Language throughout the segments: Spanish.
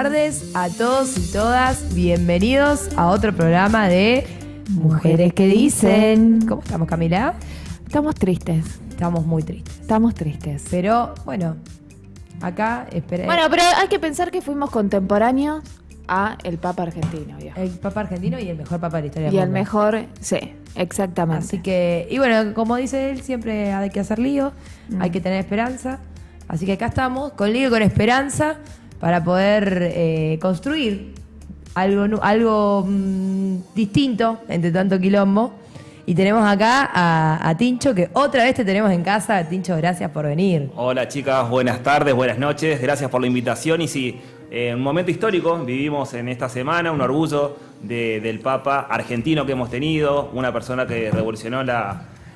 tardes a todos y todas. Bienvenidos a otro programa de Mujeres que Dicen. ¿Cómo estamos, Camila? Estamos tristes. Estamos muy tristes. Estamos tristes. Pero, bueno, acá esperé. Bueno, pero hay que pensar que fuimos contemporáneos a el Papa argentino, viejo. El Papa argentino y el mejor Papa de la historia del Y mundo. el mejor, sí, exactamente. Así que, y bueno, como dice él, siempre hay que hacer lío, hay que tener esperanza. Así que acá estamos, con lío y con esperanza, para poder construir algo distinto entre tanto quilombo. Y tenemos acá a Tincho, que otra vez te tenemos en casa. Tincho, gracias por venir. Hola chicas, buenas tardes, buenas noches, gracias por la invitación. Y sí, un momento histórico, vivimos en esta semana, un orgullo del Papa argentino que hemos tenido, una persona que revolucionó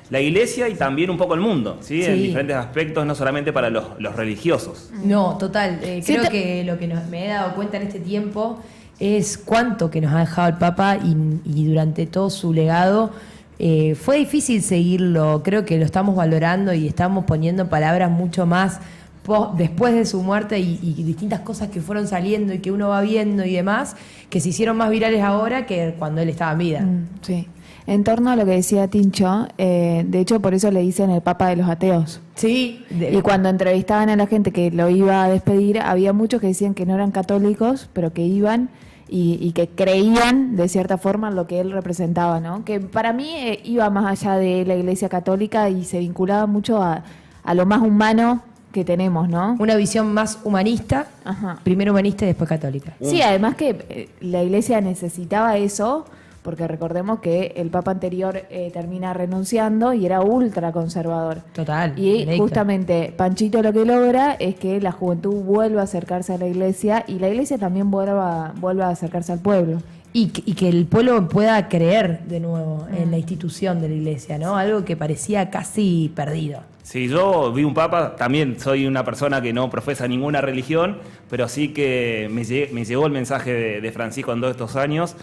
la Iglesia y también un poco el mundo, ¿sí? Sí. En diferentes aspectos, no solamente para los religiosos. No, total. Creo que lo que me he dado cuenta en este tiempo es cuánto que nos ha dejado el Papa y durante todo su legado. Fue difícil seguirlo, creo que lo estamos valorando y estamos poniendo palabras mucho más después de su muerte y distintas cosas que fueron saliendo y que uno va viendo y demás, que se hicieron más virales ahora que cuando él estaba en vida. Sí. En torno a lo que decía Tincho, de hecho por eso le dicen el Papa de los ateos. Sí. Y cuando entrevistaban a la gente que lo iba a despedir, había muchos que decían que no eran católicos, pero que iban y que creían de cierta forma en lo que él representaba, ¿no? Que para mí iba más allá de la Iglesia católica y se vinculaba mucho a lo más humano que tenemos, ¿no? Una visión más humanista, Ajá. primero humanista y después católica. Sí, además que la Iglesia necesitaba eso, porque recordemos que el Papa anterior termina renunciando y era ultra conservador. Total. Y directo. justamente Panchito lo que logra es que la juventud vuelva a acercarse a la Iglesia y la Iglesia también vuelva a acercarse al pueblo. Y que el pueblo pueda creer de nuevo en la institución de la Iglesia, ¿no? Algo que parecía casi perdido. Sí, yo vi un Papa, también soy una persona que no profesa ninguna religión, pero sí que me llegó el mensaje de Francisco en todos estos años.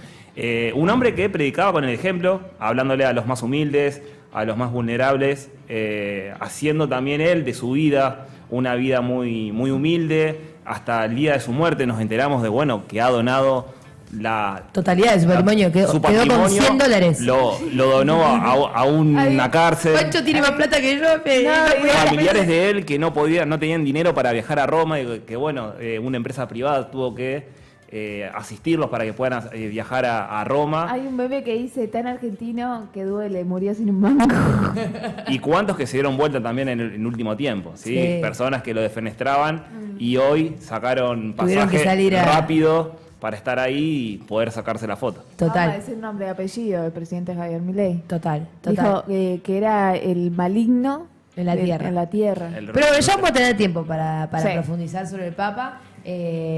Un hombre que predicaba con el ejemplo, hablándole a los más humildes, a los más vulnerables, haciendo también él de su vida una vida muy, muy humilde. Hasta el día de su muerte nos enteramos de, bueno, que ha donado la Totalidad de su patrimonio, quedó con patrimonio, $100. lo donó a una cárcel. Pancho tiene más plata que yo. Familiares de él que no tenían dinero para viajar a Roma y que bueno, una empresa privada tuvo que asistirlos para que puedan viajar a Roma. Hay un bebé que dice tan argentino que duele, murió sin un mango. Y cuántos que se dieron vuelta también en el último tiempo, ¿sí? Sí. Personas que lo defenestraban y hoy sacaron Tuvieron que pasaje salir rápido para estar ahí y poder sacarse la foto. Total. Es el nombre y apellido del presidente Javier Milei. Total. Dijo que era el maligno En la tierra. En la tierra. Pero ya vamos a tener tiempo para Sí. profundizar sobre el Papa.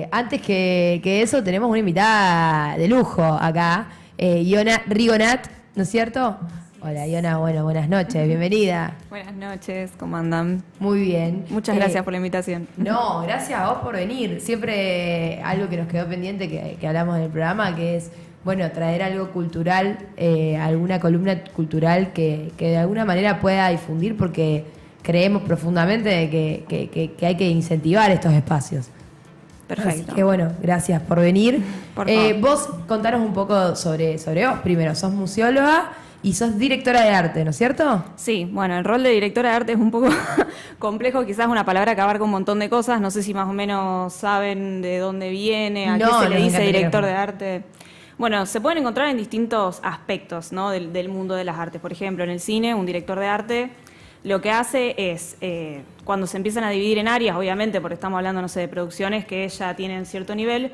Antes que eso, tenemos una invitada de lujo acá, Iona Rigonat, ¿no es cierto? Hola, Iona, bueno, buenas noches, bienvenida. Buenas noches, ¿cómo andan? Muy bien. Muchas gracias por la invitación. No, gracias a vos por venir. Siempre algo que nos quedó pendiente que hablamos en el programa, que es, bueno, traer algo cultural, alguna columna cultural que de alguna manera pueda difundir, porque creemos profundamente que hay que incentivar estos espacios. Perfecto. Así que bueno, gracias por venir. Por favor. Vos contanos un poco sobre vos primero. Sos museóloga y sos directora de arte, ¿no es cierto? Sí, bueno, el rol de directora de arte es un poco complejo, quizás una palabra que abarca un montón de cosas. No sé si más o menos saben de dónde viene, a qué se le dice director de arte. Bueno, se pueden encontrar en distintos aspectos, ¿no? del mundo de las artes. Por ejemplo, en el cine, un director de arte lo que hace es, cuando se empiezan a dividir en áreas, obviamente, porque estamos hablando, no sé, de producciones que ya tienen cierto nivel,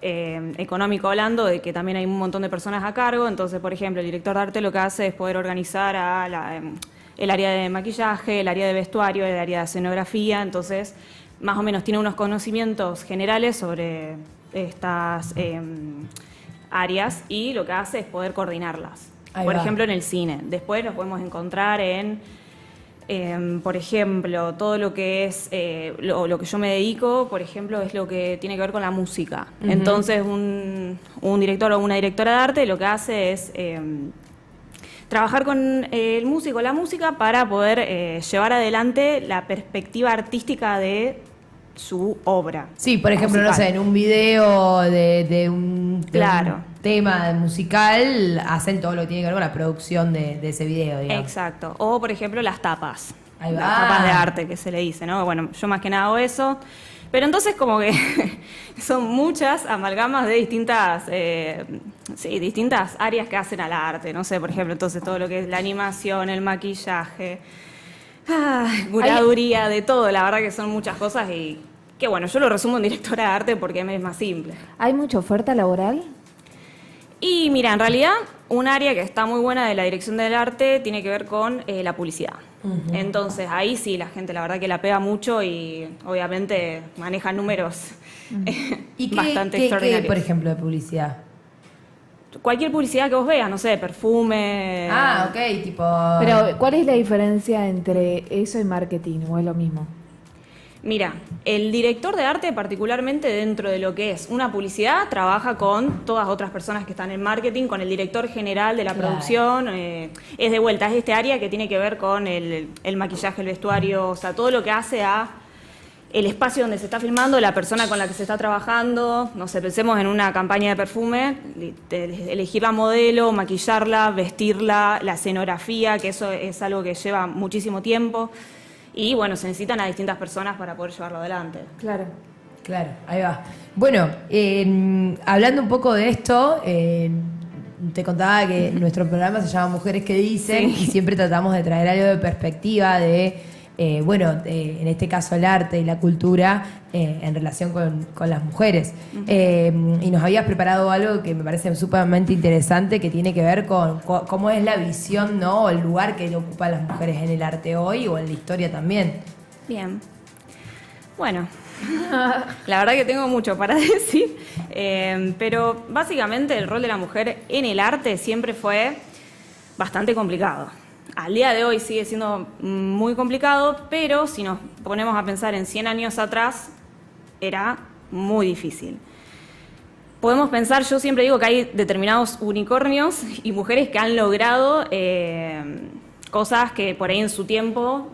económico hablando, de que también hay un montón de personas a cargo. Entonces, por ejemplo, el director de arte lo que hace es poder organizar el área de maquillaje, el área de vestuario, el área de escenografía. Entonces, más o menos tiene unos conocimientos generales sobre estas áreas y lo que hace es poder coordinarlas. Por ejemplo, en el cine. Después lo podemos encontrar por ejemplo, todo lo que es lo que yo me dedico, por ejemplo, es lo que tiene que ver con la música. Entonces, un director o una directora de arte lo que hace es trabajar con el músico, la música, para poder llevar adelante la perspectiva artística de su obra. Sí, por ejemplo, musical. no sé, en un video de un Claro. tema musical, hacen todo lo que tiene que ver con la producción de ese video, digamos. Exacto. O, por ejemplo, las tapas. Ahí Las va. tapas de arte, que se le dice, ¿no? Bueno, yo más que nada hago eso. Pero entonces como que son muchas amalgamas de distintas áreas que hacen al arte. No sé, por ejemplo, entonces todo lo que es la animación, el maquillaje, curaduría, de todo. La verdad que son muchas cosas y que bueno, yo lo resumo en directora de arte porque me es más simple. ¿Hay mucha oferta laboral? Y mira, en realidad un área que está muy buena de la dirección del arte tiene que ver con la publicidad. Entonces ahí sí la gente la verdad que la pega mucho y obviamente maneja números ¿Y bastante qué, extraordinarios. por ejemplo, de publicidad? Cualquier publicidad que vos veas, no sé, perfume. Ok, tipo... Pero, ¿cuál es la diferencia entre eso y marketing? ¿O es lo mismo? Mira, el director de arte particularmente dentro de lo que es una publicidad trabaja con todas otras personas que están en marketing, con el director general de la Claro. producción, es de vuelta, es este área que tiene que ver con el maquillaje, el vestuario, o sea, todo lo que hace a el espacio donde se está filmando, la persona con la que se está trabajando, no sé, pensemos en una campaña de perfume, elegir la modelo, maquillarla, vestirla, la escenografía, que eso es algo que lleva muchísimo tiempo. Y bueno, se necesitan a distintas personas para poder llevarlo adelante. Claro. Claro, ahí va. Bueno, hablando un poco de esto, te contaba que nuestro programa se llama Mujeres que Dicen y siempre tratamos de traer algo de perspectiva de, en este caso el arte y la cultura en relación con las mujeres. Y nos habías preparado algo que me parece sumamente interesante que tiene que ver con cómo es la visión, ¿no? O el lugar que ocupan las mujeres en el arte hoy o en la historia también. Bien. Bueno, la verdad que tengo mucho para decir, pero básicamente el rol de la mujer en el arte siempre fue bastante complicado. Al día de hoy sigue siendo muy complicado, pero si nos ponemos a pensar en 100 años atrás, era muy difícil. Podemos pensar, yo siempre digo que hay determinados unicornios y mujeres que han logrado cosas que por ahí en su tiempo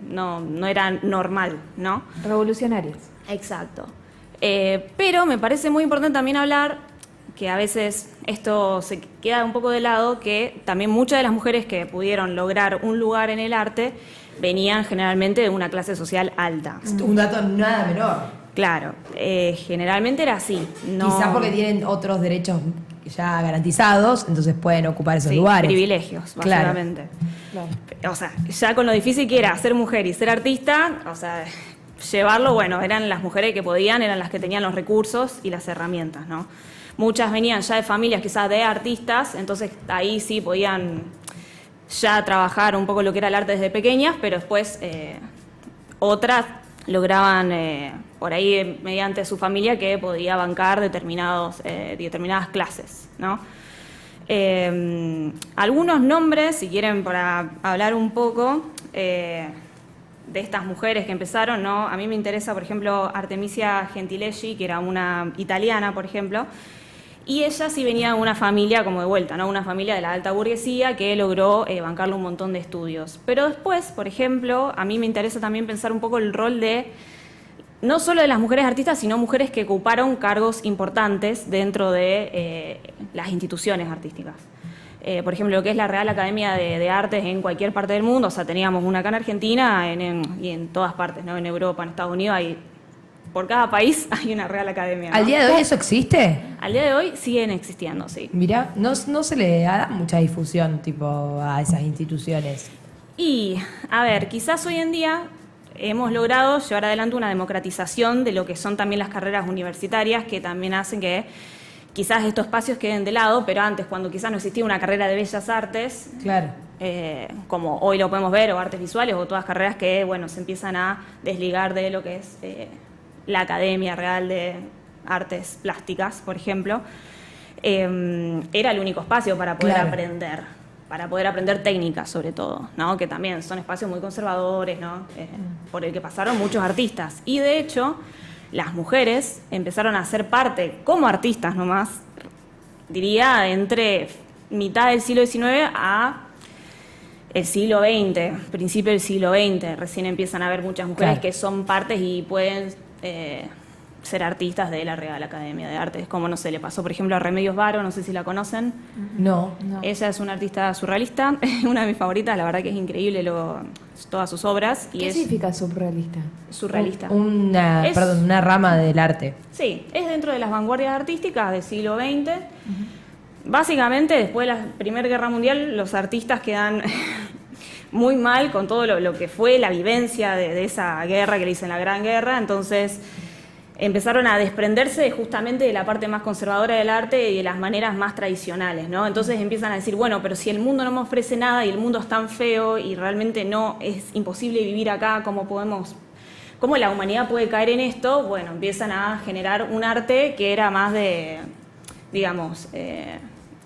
no eran normal, ¿no? Revolucionarias. Exacto. Pero me parece muy importante también hablar que a veces esto se queda un poco de lado, que también muchas de las mujeres que pudieron lograr un lugar en el arte venían generalmente de una clase social alta. Un dato nada menor. Claro, generalmente era así. No, Quizás porque tienen otros derechos ya garantizados, entonces pueden ocupar esos lugares. privilegios, Claro. básicamente. Claro. O sea, ya con lo difícil que era ser mujer y ser artista, o sea, llevarlo, bueno, eran las mujeres que podían, eran las que tenían los recursos y las herramientas, ¿no? Muchas venían ya de familias quizás de artistas, entonces ahí sí podían ya trabajar un poco lo que era el arte desde pequeñas, pero después otras lograban por ahí mediante su familia que podía bancar determinadas clases, ¿no? Algunos nombres, si quieren, para hablar un poco de estas mujeres que empezaron, ¿no? A mí me interesa, por ejemplo, Artemisia Gentileschi, que era una italiana, por ejemplo, y ella sí venía de una familia como de vuelta, ¿no? Una familia de la alta burguesía que logró bancarle un montón de estudios. Pero después, por ejemplo, a mí me interesa también pensar un poco el rol de no solo de las mujeres artistas, sino mujeres que ocuparon cargos importantes dentro de las instituciones artísticas. Por ejemplo, lo que es la Real Academia de Artes en cualquier parte del mundo, o sea, teníamos una acá en Argentina y en todas partes, ¿no? En Europa, en Estados Unidos, por cada país hay una Real Academia, ¿no? ¿Al día de hoy eso existe? Al día de hoy siguen existiendo, sí. Mirá, no se le da mucha difusión tipo a esas instituciones. Y, a ver, quizás hoy en día hemos logrado llevar adelante una democratización de lo que son también las carreras universitarias, que también hacen que quizás estos espacios queden de lado, pero antes, cuando quizás no existía una carrera de bellas artes, Claro. como hoy lo podemos ver, o artes visuales, o todas carreras que, bueno, se empiezan a desligar de lo que es la Academia Real de Artes Plásticas, por ejemplo, era el único espacio para poder aprender técnicas, sobre todo, ¿no? Que también son espacios muy conservadores, ¿no? Por el que pasaron muchos artistas. Y de hecho, las mujeres empezaron a ser parte, como artistas nomás, diría, entre mitad del siglo XIX a el siglo XX, principio del siglo XX, recién empiezan a haber muchas mujeres que son partes y pueden ser artistas de la Real Academia de Artes, como no sé, le pasó por ejemplo a Remedios Varo, no sé si la conocen. No. Ella es una artista surrealista, una de mis favoritas, la verdad que es increíble todas sus obras. ¿Qué significa surrealista? Surrealista. Una rama del arte. Sí, es dentro de las vanguardias artísticas del siglo XX. Básicamente, después de la Primera Guerra Mundial, los artistas quedan muy mal con todo lo que fue la vivencia de esa guerra que le dicen la Gran Guerra, entonces empezaron a desprenderse justamente de la parte más conservadora del arte y de las maneras más tradicionales, ¿no? Entonces empiezan a decir, bueno, pero si el mundo no me ofrece nada y el mundo es tan feo y realmente no es imposible vivir acá, ¿cómo la humanidad puede caer en esto? Bueno, empiezan a generar un arte que era más de, digamos,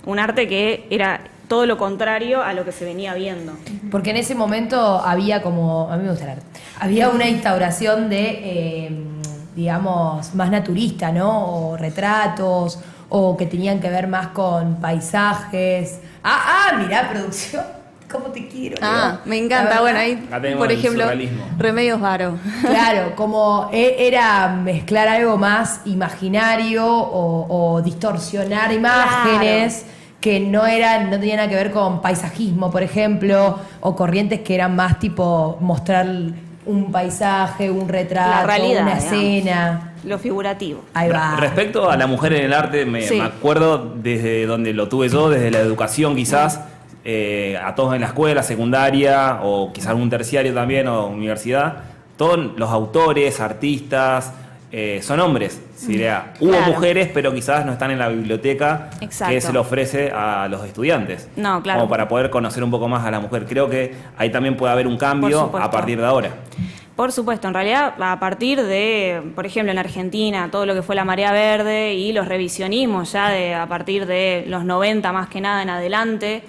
un arte que era todo lo contrario a lo que se venía viendo. Porque en ese momento había como, a mí me gusta el arte, había una instauración de, digamos, más naturista, ¿no? O retratos, o que tenían que ver más con paisajes. Mirá, producción, ¿cómo te quiero? Me encanta, bueno, ahí, por ejemplo, Remedios Varo. Claro, como era mezclar algo más imaginario o distorsionar imágenes. Claro. Que no tenían nada que ver con paisajismo, por ejemplo, o corrientes que eran más tipo mostrar un paisaje, un retrato, la realidad, una escena. Lo figurativo. Ahí va. Respecto a la mujer en el arte, me acuerdo desde donde lo tuve yo, desde la educación quizás, a todos en la escuela, secundaria, o quizás algún terciario también, o universidad, todos los autores, artistas, son hombres. Hubo mujeres, pero quizás no están en la biblioteca. Exacto. Que se le ofrece a los estudiantes. No, claro. Como para poder conocer un poco más a la mujer. Creo que ahí también puede haber un cambio a partir de ahora. Por supuesto, en realidad a partir de, por ejemplo, en Argentina, todo lo que fue la marea verde y los revisionismos ya a partir de los 90 más que nada en adelante,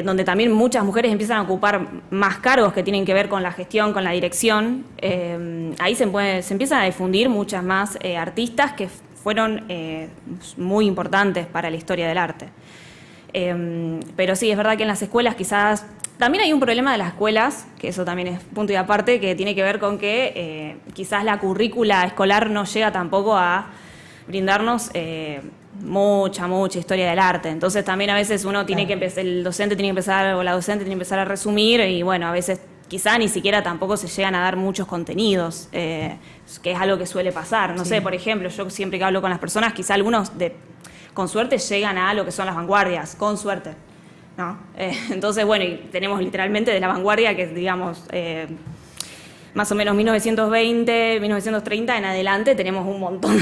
donde también muchas mujeres empiezan a ocupar más cargos que tienen que ver con la gestión, con la dirección, ahí se empiezan a difundir muchas más artistas que fueron muy importantes para la historia del arte. Pero sí, es verdad que en las escuelas quizás... También hay un problema de las escuelas, que eso también es punto y aparte, que tiene que ver con que quizás la currícula escolar no llega tampoco a brindarnos... mucha historia del arte. Entonces también a veces uno tiene que empezar, el docente tiene que empezar, o la docente tiene que empezar a resumir, y bueno, a veces quizá ni siquiera tampoco se llegan a dar muchos contenidos, que es algo que suele pasar. No sé, por ejemplo, yo siempre que hablo con las personas, quizá algunos con suerte llegan a lo que son las vanguardias, con suerte, ¿no? Entonces, bueno, y tenemos literalmente de la vanguardia que, digamos, más o menos 1920, 1930 en adelante, tenemos un montón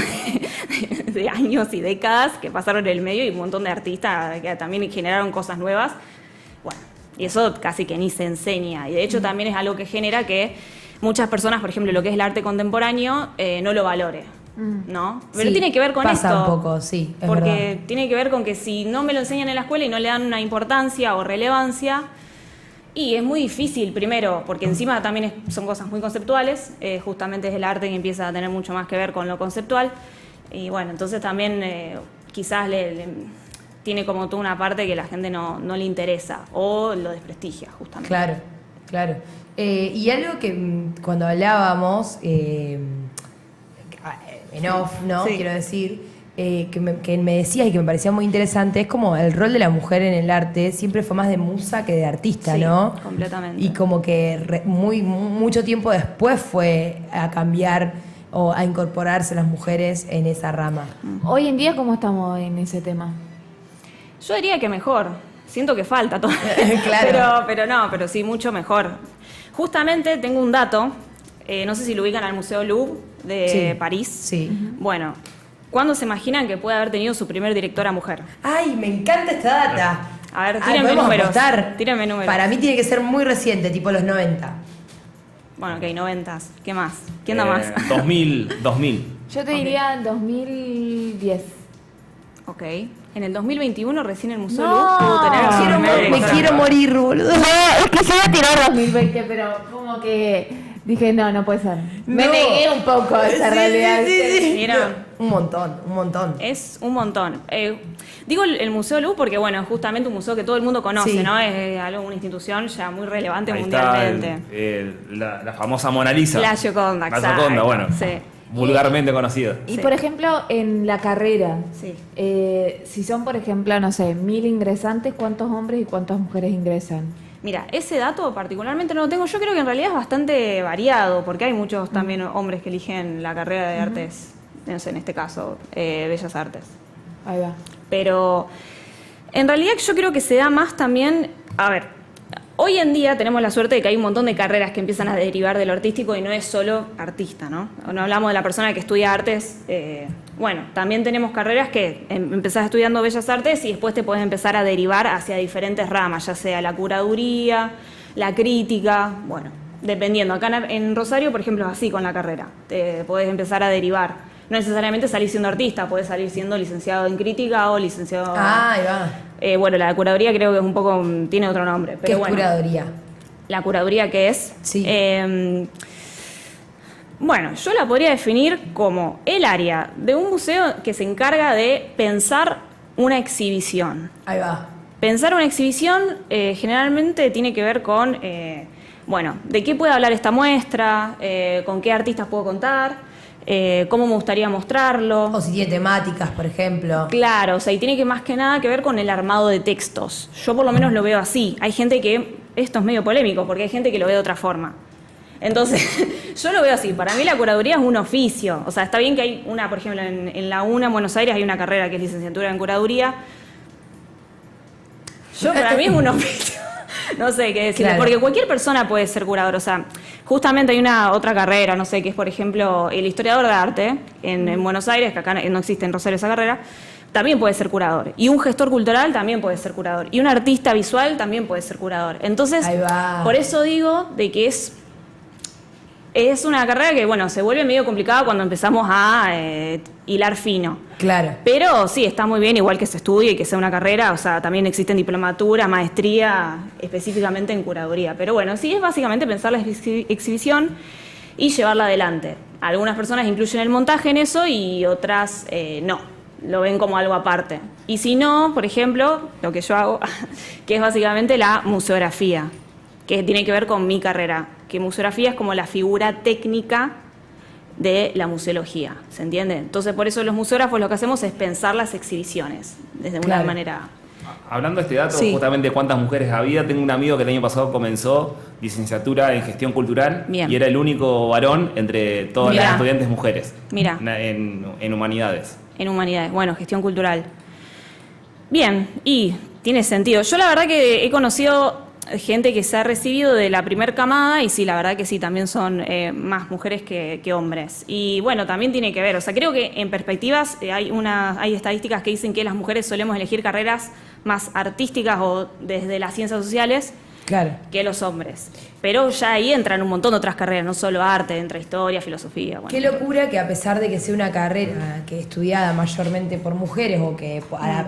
de años y décadas que pasaron en el medio y un montón de artistas que también generaron cosas nuevas. Bueno, y eso casi que ni se enseña. Y de hecho también es algo que genera que muchas personas, por ejemplo, lo que es el arte contemporáneo, no lo valore, ¿no? Pero tiene que ver con esto. Pasa un poco, sí, es porque verdad. Tiene que ver con que si no me lo enseñan en la escuela y no le dan una importancia o relevancia... Y es muy difícil, primero, porque encima también son cosas muy conceptuales, justamente es el arte que empieza a tener mucho más que ver con lo conceptual, y bueno, entonces también quizás tiene como toda una parte que la gente no le interesa, o lo desprestigia, justamente. Claro. Y algo que cuando hablábamos, en off, ¿no? Sí. Quiero decir... que me decías y que me parecía muy interesante, es como el rol de la mujer en el arte siempre fue más de musa que de artista, sí, ¿no? Completamente. Y como que mucho tiempo después fue a cambiar o a incorporarse las mujeres en esa rama. Hoy en día, ¿cómo estamos en ese tema? Yo diría que mejor. Siento que falta todo. Claro. pero sí, mucho mejor. Justamente tengo un dato, no sé si lo ubican al Museo Louvre de París. Sí. Bueno, ¿cuándo se imaginan que puede haber tenido su primer directora mujer? ¡Ay, me encanta esta data! A ver, tírenme números. Tírenme números. Para mí tiene que ser muy reciente, tipo los 90. Bueno, ok, 90s. ¿Qué más? ¿Quién da más? 2000. Yo te diría 2010. Ok. En el 2021 recién el Museo No. Louvre pudo tener Me quiero morir, boludo. No, es que yo iba a tirar 2020, pero como que Dije, no puede ser. Me No. negué un poco a esa Sí, realidad. sí. Mira. Un montón. Es un montón. Digo el Museo Luz porque, bueno, es justamente un museo que todo el mundo conoce, Sí. ¿no? Es algo, una institución ya muy relevante Ahí mundialmente. está la famosa Mona Lisa. La Gioconda, La exacto. Gioconda, bueno. Sí. Vulgarmente conocida. Y Sí. por ejemplo, en la carrera, Sí. si son, por ejemplo, no sé, 1000 ingresantes, ¿cuántos hombres y cuántas mujeres ingresan? Mira, ese dato particularmente no lo tengo. Yo creo que en realidad es bastante variado, porque hay muchos también hombres que eligen la carrera de artes, no sé, en este caso, Bellas Artes. Ahí va. Pero en realidad yo creo que se da más también, a ver, hoy en día tenemos la suerte de que hay un montón de carreras que empiezan a derivar de lo artístico y no es solo artista, ¿no? No hablamos de la persona que estudia artes, bueno, también tenemos carreras que empezás estudiando Bellas Artes y después te puedes empezar a derivar hacia diferentes ramas, ya sea la curaduría, la crítica, bueno, dependiendo. Acá en Rosario, por ejemplo, es así con la carrera, te podés empezar a derivar. No necesariamente salir siendo artista, podés salir siendo licenciado en crítica o licenciado... Ahí va. bueno, la curaduría creo que es un poco, tiene otro nombre. Pero ¿Qué es bueno, curaduría? la curaduría, ¿qué es? Sí. Bueno, yo la podría definir como el área de un museo que se encarga de pensar una exhibición. Ahí va. Pensar una exhibición generalmente tiene que ver con, bueno, de qué puede hablar esta muestra, con qué artistas puedo contar, cómo me gustaría mostrarlo. O si tiene temáticas, por ejemplo. Claro, o sea, y tiene que más que nada que ver con el armado de textos. Yo por lo menos lo veo así. Hay gente que, esto es medio polémico, porque hay gente que lo ve de otra forma. Entonces, yo lo veo así. Para mí la curaduría es un oficio. O sea, está bien que hay una, por ejemplo, en la UNA, en Buenos Aires, hay una carrera que es licenciatura en curaduría. Para mí es un oficio. No sé qué decirle, Claro. porque cualquier persona puede ser curador. O sea, justamente hay una otra carrera, no sé, que es, por ejemplo, el historiador de arte en Buenos Aires, que acá no existe en Rosario esa carrera, también puede ser curador. Y un gestor cultural también puede ser curador. Y un artista visual también puede ser curador. Entonces, Ahí va. por eso digo de que es una carrera que, bueno, se vuelve medio complicada cuando empezamos a hilar fino. Claro. Pero sí, está muy bien, igual que se estudie y que sea una carrera, o sea, también existen diplomatura, maestría, específicamente en curaduría. Pero bueno, sí, es básicamente pensar la exhibición y llevarla adelante. Algunas personas incluyen el montaje en eso y otras no, lo ven como algo aparte. Y si no, por ejemplo, lo que yo hago, que es básicamente la museografía, que tiene que ver con mi carrera, que museografía es como la figura técnica de la museología, ¿se entiende? Entonces, por eso los museógrafos lo que hacemos es pensar las exhibiciones desde una Claro. manera... Hablando de este dato, Sí. justamente de cuántas mujeres había, tengo un amigo que el año pasado comenzó licenciatura en gestión cultural. Bien. Y era el único varón entre todas Mirá. las estudiantes mujeres. Mirá. En humanidades. En humanidades, bueno, gestión cultural. Bien, y tiene sentido. Yo la verdad que he conocido gente que se ha recibido de la primer camada y sí, la verdad que sí, también son más mujeres que hombres. Y bueno, también tiene que ver, o sea, creo que en perspectivas hay estadísticas que dicen que las mujeres solemos elegir carreras más artísticas o desde las ciencias sociales Claro. que los hombres. Pero ya ahí entran un montón de otras carreras, no solo arte, entra historia, filosofía. Bueno. Qué locura que a pesar de que sea una carrera que es estudiada mayormente por mujeres o que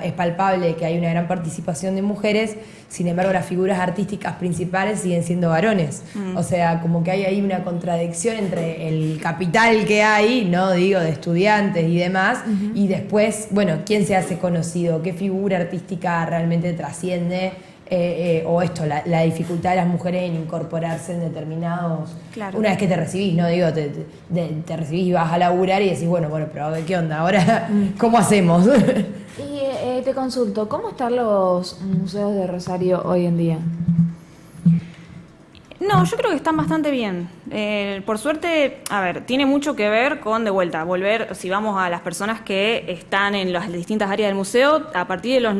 es palpable que hay una gran participación de mujeres, sin embargo las figuras artísticas principales siguen siendo varones. O sea, como que hay ahí una contradicción entre el capital que hay, no digo, de estudiantes y demás, y después, bueno, quién se hace conocido, qué figura artística realmente trasciende. O esto, la dificultad de las mujeres en incorporarse en determinados... Claro. Una vez que te recibís, ¿no? Digo, te recibís y vas a laburar y decís, bueno, pero ¿qué onda? Ahora, ¿cómo hacemos? Y te consulto, ¿cómo están los museos de Rosario hoy en día? No, yo creo que están bastante bien. Por suerte, a ver, tiene mucho que ver con, de vuelta, volver, si vamos a las personas que están en las distintas áreas del museo, a partir de los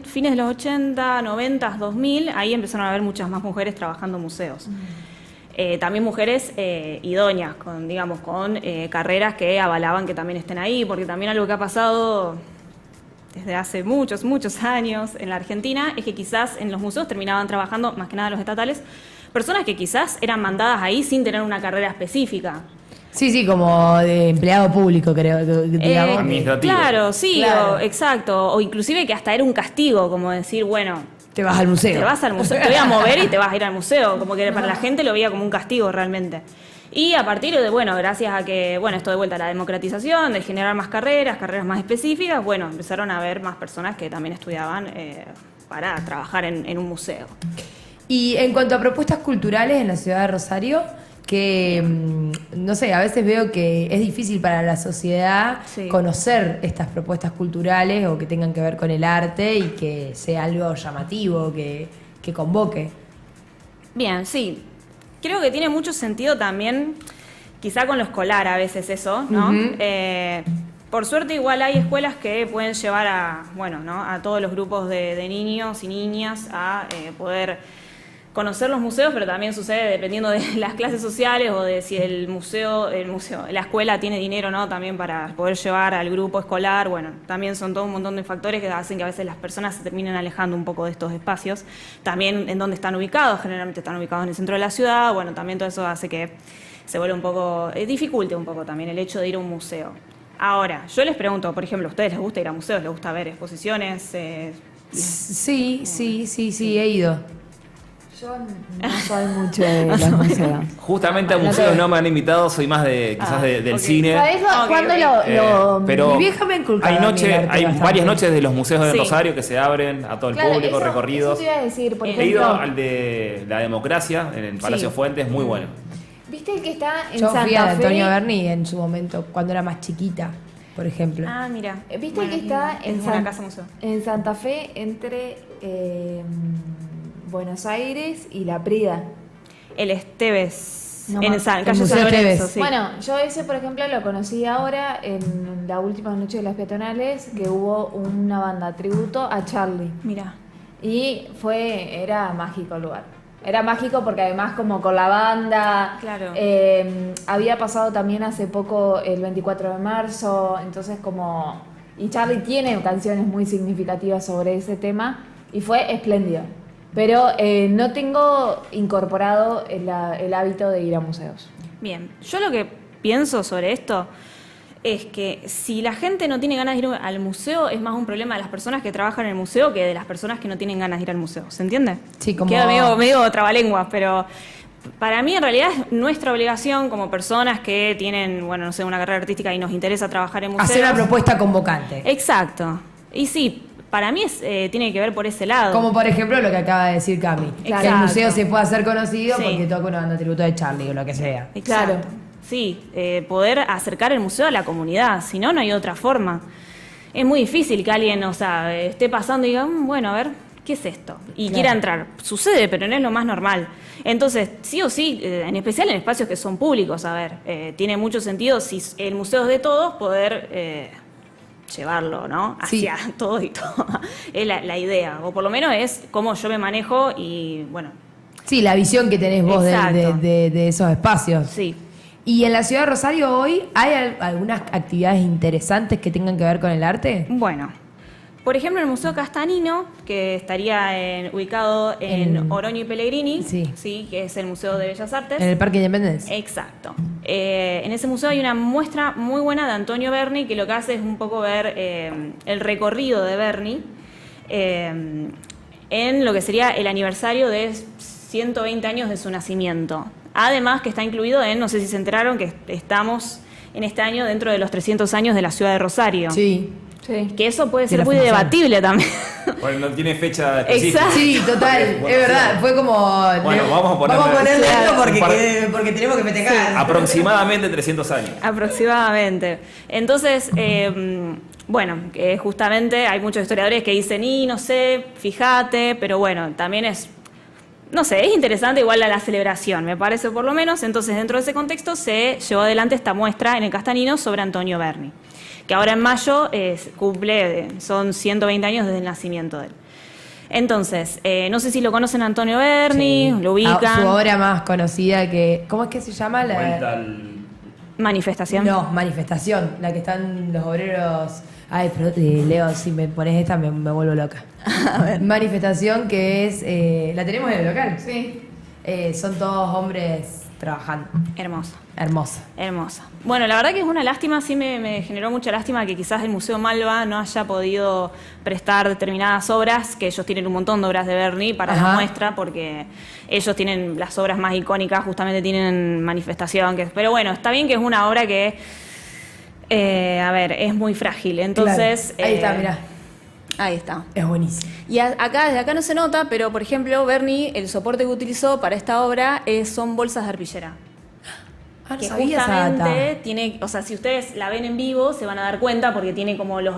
fines de los 80, 90, 2000, ahí empezaron a haber muchas más mujeres trabajando en museos. También mujeres idóneas, con carreras que avalaban que también estén ahí, porque también algo que ha pasado desde hace muchos, muchos años en la Argentina es que quizás en los museos terminaban trabajando, más que nada los estatales, personas que quizás eran mandadas ahí sin tener una carrera específica. Sí, como de empleado público, creo, digamos. Administrativo. Claro, sí, Claro. Exacto. O inclusive que hasta era un castigo, como decir, bueno, Te vas al museo. te vas al museo, te voy a mover y te vas a ir al museo. Como que para la gente lo veía como un castigo realmente. Y a partir de, bueno, gracias a que, bueno, esto de vuelta a la democratización, de generar más carreras más específicas, bueno, empezaron a haber más personas que también estudiaban para trabajar en un museo. Y en cuanto a propuestas culturales en la ciudad de Rosario, que, no sé, a veces veo que es difícil para la sociedad conocer estas propuestas culturales o que tengan que ver con el arte y que sea algo llamativo, que convoque. Bien, sí. Creo que tiene mucho sentido también, quizá con lo escolar a veces eso, ¿no? Uh-huh. Por suerte igual hay escuelas que pueden llevar a todos los grupos de niños y niñas a poder conocer los museos, pero también sucede dependiendo de las clases sociales o de si el museo, la escuela tiene dinero, ¿no? También para poder llevar al grupo escolar. Bueno, también son todo un montón de factores que hacen que a veces las personas se terminen alejando un poco de estos espacios. También en dónde están ubicados, generalmente están ubicados en el centro de la ciudad. Bueno, también todo eso hace que se vuelva un poco, dificulte un poco también el hecho de ir a un museo. Ahora, yo les pregunto, por ejemplo, ¿a ustedes les gusta ir a museos? ¿Les gusta ver exposiciones? Sí, he ido. Yo no soy mucho de los museos. Justamente a museos no me han invitado, soy más de quizás del cine. ¿Sabés cuándo pero mi vieja me ha inculcado hay varias noches de los museos de Rosario que se abren a todo el público, recorridos. Eso te iba a decir, por ejemplo. He ido al de la democracia en el Palacio Fuentes, muy bueno. ¿Viste el que está en Yo Santa fui a Fe? Antonio Berni en su momento, cuando era más chiquita, por ejemplo. Ah, mira. ¿Viste el que está en casa museo? En Santa Fe entre Buenos Aires y La Prida? El Esteves. No, en el calle San Lorenzo, sí. Bueno, yo ese, por ejemplo, lo conocí ahora en la última noche de las peatonales, que hubo una banda tributo a Charlie. Mira. Y era mágico el lugar. Era mágico porque además como con la banda, claro. Había pasado también hace poco el 24 de marzo, entonces y Charlie tiene canciones muy significativas sobre ese tema y fue espléndido. Pero no tengo incorporado el hábito de ir a museos. Bien, yo lo que pienso sobre esto es que si la gente no tiene ganas de ir al museo, es más un problema de las personas que trabajan en el museo que de las personas que no tienen ganas de ir al museo. ¿Se entiende? Sí, como... Queda medio trabalenguas, pero para mí en realidad es nuestra obligación como personas que tienen, una carrera artística y nos interesa trabajar en museos. Hacer una propuesta convocante. Exacto. Y sí, para mí tiene que ver por ese lado. Como por ejemplo lo que acaba de decir Cami. Exacto. Que el museo se pueda hacer conocido porque toca una banda tributo de Charlie o lo que sea. Exacto. Claro. Sí, poder acercar el museo a la comunidad, si no, no hay otra forma. Es muy difícil que alguien, esté pasando y diga, bueno, a ver, ¿qué es esto? Y quiera entrar. Sucede, pero no es lo más normal. Entonces, sí o sí, en especial en espacios que son públicos, tiene mucho sentido, si el museo es de todos, poder llevarlo, ¿no? Hacia todos y todo. Es la idea, o por lo menos es cómo yo me manejo y, bueno. Sí, la visión que tenés vos de esos espacios. Sí. ¿Y en la ciudad de Rosario hoy hay algunas actividades interesantes que tengan que ver con el arte? Bueno, por ejemplo, el Museo Castanino, que estaría ubicado en Oroño y Pellegrini, sí, que es el Museo de Bellas Artes. En el Parque Independencia. Exacto. En ese museo hay una muestra muy buena de Antonio Berni, que lo que hace es un poco ver el recorrido de Berni en lo que sería el aniversario de 120 años de su nacimiento. Además que está incluido no sé si se enteraron, que estamos en este año dentro de los 300 años de la ciudad de Rosario. Sí. Que eso puede ser muy debatible también. Bueno, no tiene fecha específica. Exacto. Sí, total, es verdad. Fue como... Bueno, vamos a ponerle esto porque tenemos que festejar. Aproximadamente 300 años. Aproximadamente. Entonces, justamente hay muchos historiadores que dicen, no sé, fíjate, pero bueno, también es... No sé, es interesante igual la celebración, me parece por lo menos. Entonces, dentro de ese contexto se llevó adelante esta muestra en el Castanino sobre Antonio Berni, que ahora en mayo son 120 años desde el nacimiento de él. Entonces, no sé si lo conocen a Antonio Berni, lo ubican. Su obra más conocida ¿cómo es que se llama? Manifestación. No, Manifestación, la que están los obreros... Ay, pero Leo, si me pones esta me vuelvo loca. A ver. Manifestación, que es... ¿la tenemos en el local? Sí. Son todos hombres trabajando. Hermosa. Hermosa. Hermosa. Bueno, la verdad que es una lástima, sí me generó mucha lástima que quizás el Museo Malva no haya podido prestar determinadas obras, que ellos tienen un montón de obras de Berni para la muestra, porque ellos tienen las obras más icónicas, justamente tienen Manifestación, pero bueno, está bien que es una obra que, a ver, es muy frágil, entonces... Claro. Ahí está, mirá. Ahí está. Es buenísimo. Y acá, desde acá no se nota, pero por ejemplo, Berni, el soporte que utilizó para esta obra son bolsas de arpillera. Ah, no Que sabía esa justamente data. tiene, o sea, si ustedes la ven en vivo, se van a dar cuenta porque tiene como los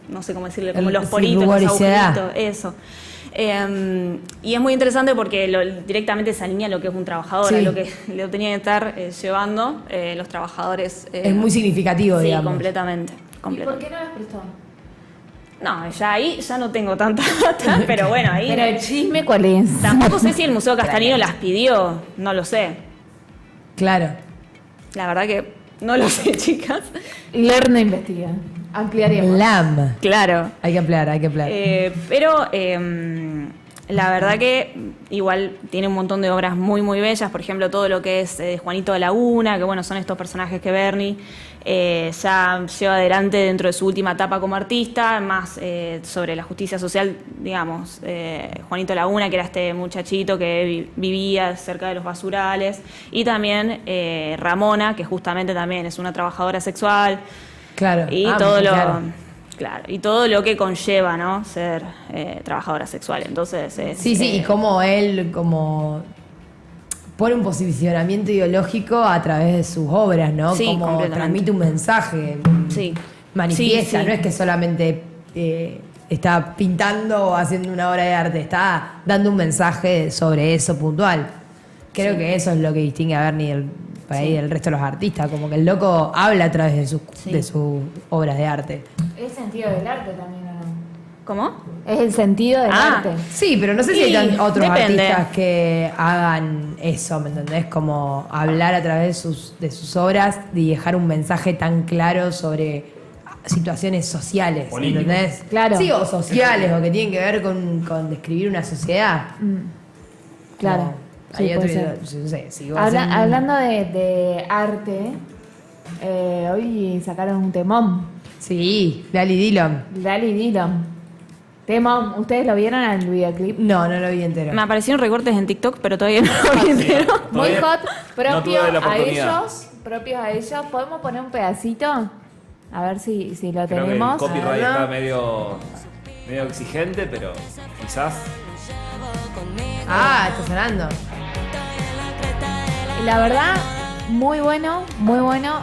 no sé cómo decirle, como los sí, poritos, los rugosidad. agujeritos, eso. Y es muy interesante porque directamente se alinea a lo que es un trabajador, Sí. a lo que lo tenían que estar llevando los trabajadores. Es muy significativo, sí, digamos. completamente. ¿Y por completamente. qué no las prestó? No, ya ahí ya no tengo tanta data, pero bueno, ahí... Pero el chisme, ¿cuál es? Tampoco sé si el Museo Castanino las pidió, no lo sé. Claro. La verdad que no lo sé, chicas. Leer no investiga. Ampliaremos. LAM. Claro. Hay que ampliar, hay que ampliar. Pero la verdad que igual tiene un montón de obras muy, muy bellas. Por ejemplo, todo lo que es Juanito de Laguna, que bueno, son estos personajes que Berni ya lleva adelante dentro de su última etapa como artista, más sobre la justicia social, digamos. Juanito Laguna, que era este muchachito que vivía cerca de los basurales. Y también Ramona, que justamente también es una trabajadora sexual. Claro. Y todo lo... claro. Claro, y todo lo que conlleva, ¿no? Ser trabajadora sexual. Entonces es, Sí, y como él como pone un posicionamiento ideológico a través de sus obras, ¿no? Sí, como completamente. transmite un mensaje, Sí. manifiesta, Sí, sí. no es que solamente está pintando o haciendo una obra de arte, está dando un mensaje sobre eso puntual. Creo que eso es lo que distingue a Berni por ahí del resto de los artistas, como que el loco habla a través de sus obras de arte. Es sentido del arte también, ¿o no? ¿Cómo? Es el sentido del arte. Sí, pero no sé si Sí, hay otros depende. artistas que hagan eso, ¿me entendés? Como hablar a través de sus obras y dejar un mensaje tan claro sobre situaciones sociales, ¿me Políticos. entendés? Claro. Sí, o sociales, o que tienen que ver con describir una sociedad. Claro. Como, Sí, hay puede otro, ser. no sé, si vos hacen- Hablando de arte, hoy sacaron un temón. Sí, Lali Dillon. Lali Dillon. Temón. ¿Ustedes lo vieron al videoclip? No, no lo vi entero. Me aparecieron recortes en TikTok, pero todavía no lo vi entero. Muy Todavía hot, no propio tuve la a oportunidad. ellos. Propios a ellos. ¿Podemos poner un pedacito? A ver si lo Creo que el tenemos. copyright ¿no? está medio exigente, pero quizás... Ah, está sonando. La verdad, muy bueno, muy bueno.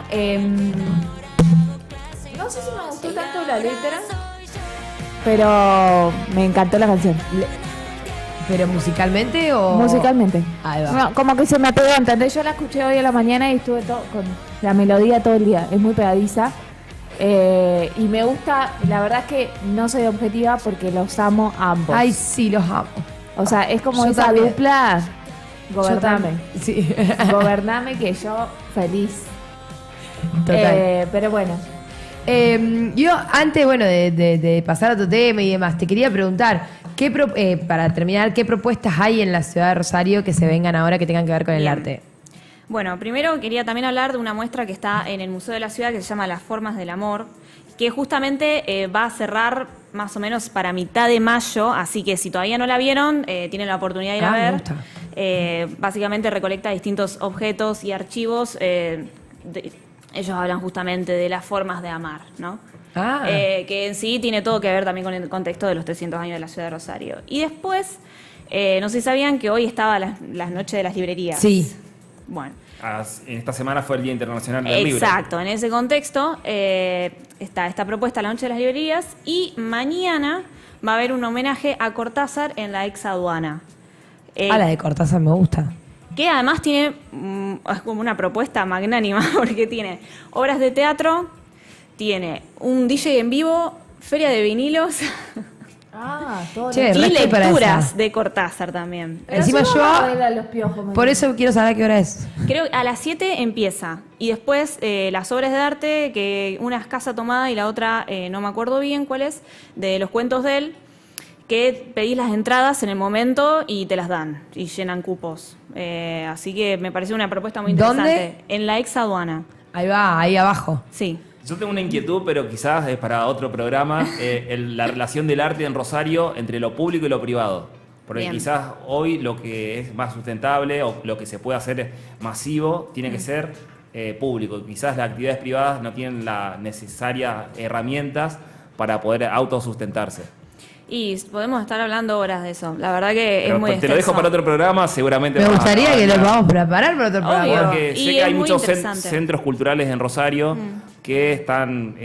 No sé si me gustó tanto la letra, pero me encantó la canción. ¿Pero musicalmente o...? Musicalmente. Ahí va. No, como que se me pegó, ¿entendés? Yo la escuché hoy a la mañana y estuve con la melodía todo el día. Es muy pegadiza. Y me gusta, la verdad es que no soy objetiva porque los amo a ambos. Ay, sí, los amo. O sea, es como Yo esa también. dupla. Yo Gobername. Sí. Gobername que yo feliz. Total. Pero bueno. Yo, antes, bueno, de pasar a otro tema y demás, te quería preguntar, para terminar, ¿qué propuestas hay en la ciudad de Rosario que se vengan ahora que tengan que ver con el Bien. arte? Bueno, primero quería también hablar de una muestra que está en el Museo de la Ciudad que se llama Las Formas del Amor, que justamente va a cerrar más o menos para mitad de mayo, así que si todavía no la vieron, tienen la oportunidad de ir a Me ver. gusta. Básicamente recolecta distintos objetos y archivos. Ellos hablan justamente de las formas de amar, ¿no? Ah. Que en sí tiene todo que ver también con el contexto de los 300 años de la ciudad de Rosario. Y después, no sé si sabían que hoy estaba las noches de las librerías. Sí. Bueno. En esta semana fue el Día Internacional del Libro. Exacto, en ese contexto está esta propuesta, la Noche de las Librerías, y mañana va a haber un homenaje a Cortázar en la ex aduana. La de Cortázar me gusta. Que además tiene es como una propuesta magnánima, porque tiene obras de teatro, tiene un DJ en vivo, feria de vinilos Todo Che, y re estoy para lecturas esa. de Cortázar también. Encima yo, los piojos, por eso quiero saber a qué hora es. Creo que a las 7 empieza. Y después las obras de arte, que una es Casa Tomada y la otra no me acuerdo bien cuál es, de los cuentos de él, que pedís las entradas en el momento y te las dan y llenan cupos. Así que me pareció una propuesta muy interesante. ¿Dónde? En la ex aduana. Ahí va, ahí abajo. Sí. Yo tengo una inquietud, pero quizás es para otro programa, la relación del arte en Rosario entre lo público y lo privado. Porque Bien. quizás hoy lo que es más sustentable o lo que se puede hacer masivo tiene que ser público. Quizás las actividades privadas no tienen las necesarias herramientas para poder autosustentarse. Y podemos estar hablando horas de eso. La verdad que Pero es muy te lo dejo extenso. para otro programa, seguramente. Me gustaría que lo vamos podamos preparar para otro programa. Obvio. Porque Y sé que es hay muy muchos interesante. centros culturales en Rosario que están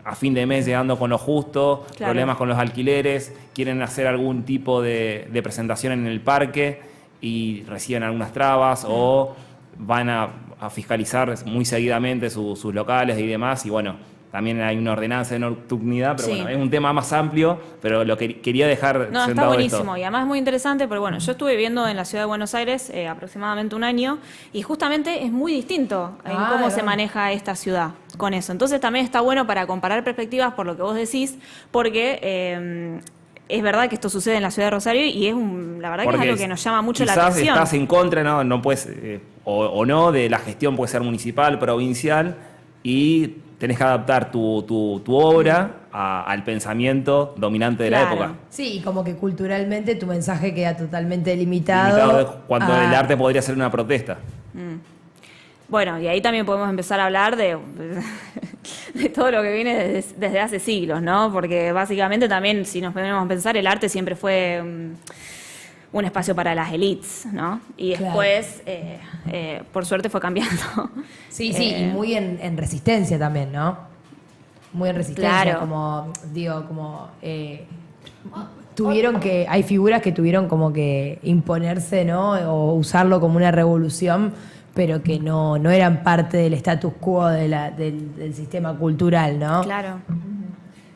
a fin de mes llegando con lo justo, Claro. problemas con los alquileres, quieren hacer algún tipo de presentación en el parque y reciben algunas trabas o van a fiscalizar muy seguidamente sus locales y demás. Y bueno, también hay una ordenanza de nocturnidad, pero Sí. bueno, es un tema más amplio, pero lo que quería dejar No, está sentado buenísimo esto. y además es muy interesante, pero bueno, yo estuve viviendo en la ciudad de Buenos Aires aproximadamente un año y justamente es muy distinto en Ah, cómo ahí se va. maneja esta ciudad con eso. Entonces también está bueno para comparar perspectivas por lo que vos decís, porque es verdad que esto sucede en la ciudad de Rosario y la verdad que es Porque algo que nos llama mucho la quizás atención. estás en contra, ¿no? No puedes, o no, de la gestión, puede ser municipal, provincial, y tenés que adaptar tu obra al pensamiento dominante de la Claro. época. Sí, y como que culturalmente tu mensaje queda totalmente limitado. Limitado cuando a- el arte podría ser una protesta. Bueno, y ahí también podemos empezar a hablar de todo lo que viene desde hace siglos, ¿no? Porque básicamente también, si nos ponemos a pensar, el arte siempre fue un espacio para las élites, ¿no? Y Claro. después, por suerte, fue cambiando. Sí, sí, y muy en resistencia también, ¿no? Muy en resistencia, Claro. como, digo, tuvieron que, hay figuras que tuvieron como que imponerse, ¿no? O usarlo como una revolución, pero que no eran parte del status quo del sistema cultural, ¿no? Claro.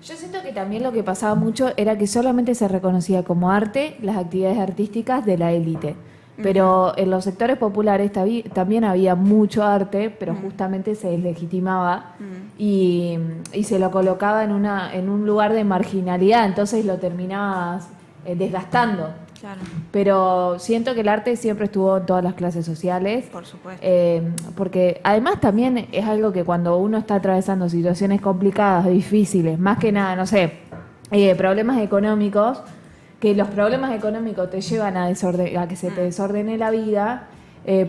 Yo siento que también lo que pasaba mucho era que solamente se reconocía como arte las actividades artísticas de la élite. Pero en los sectores populares también había mucho arte, pero justamente se deslegitimaba y se lo colocaba en un lugar de marginalidad, entonces lo terminabas desgastando. Claro, Pero siento que el arte siempre estuvo en todas las clases sociales. por supuesto. Porque además también es algo que cuando uno está atravesando situaciones complicadas, difíciles, más que nada, no sé, problemas económicos, que los problemas económicos te llevan a que se te desordene la vida,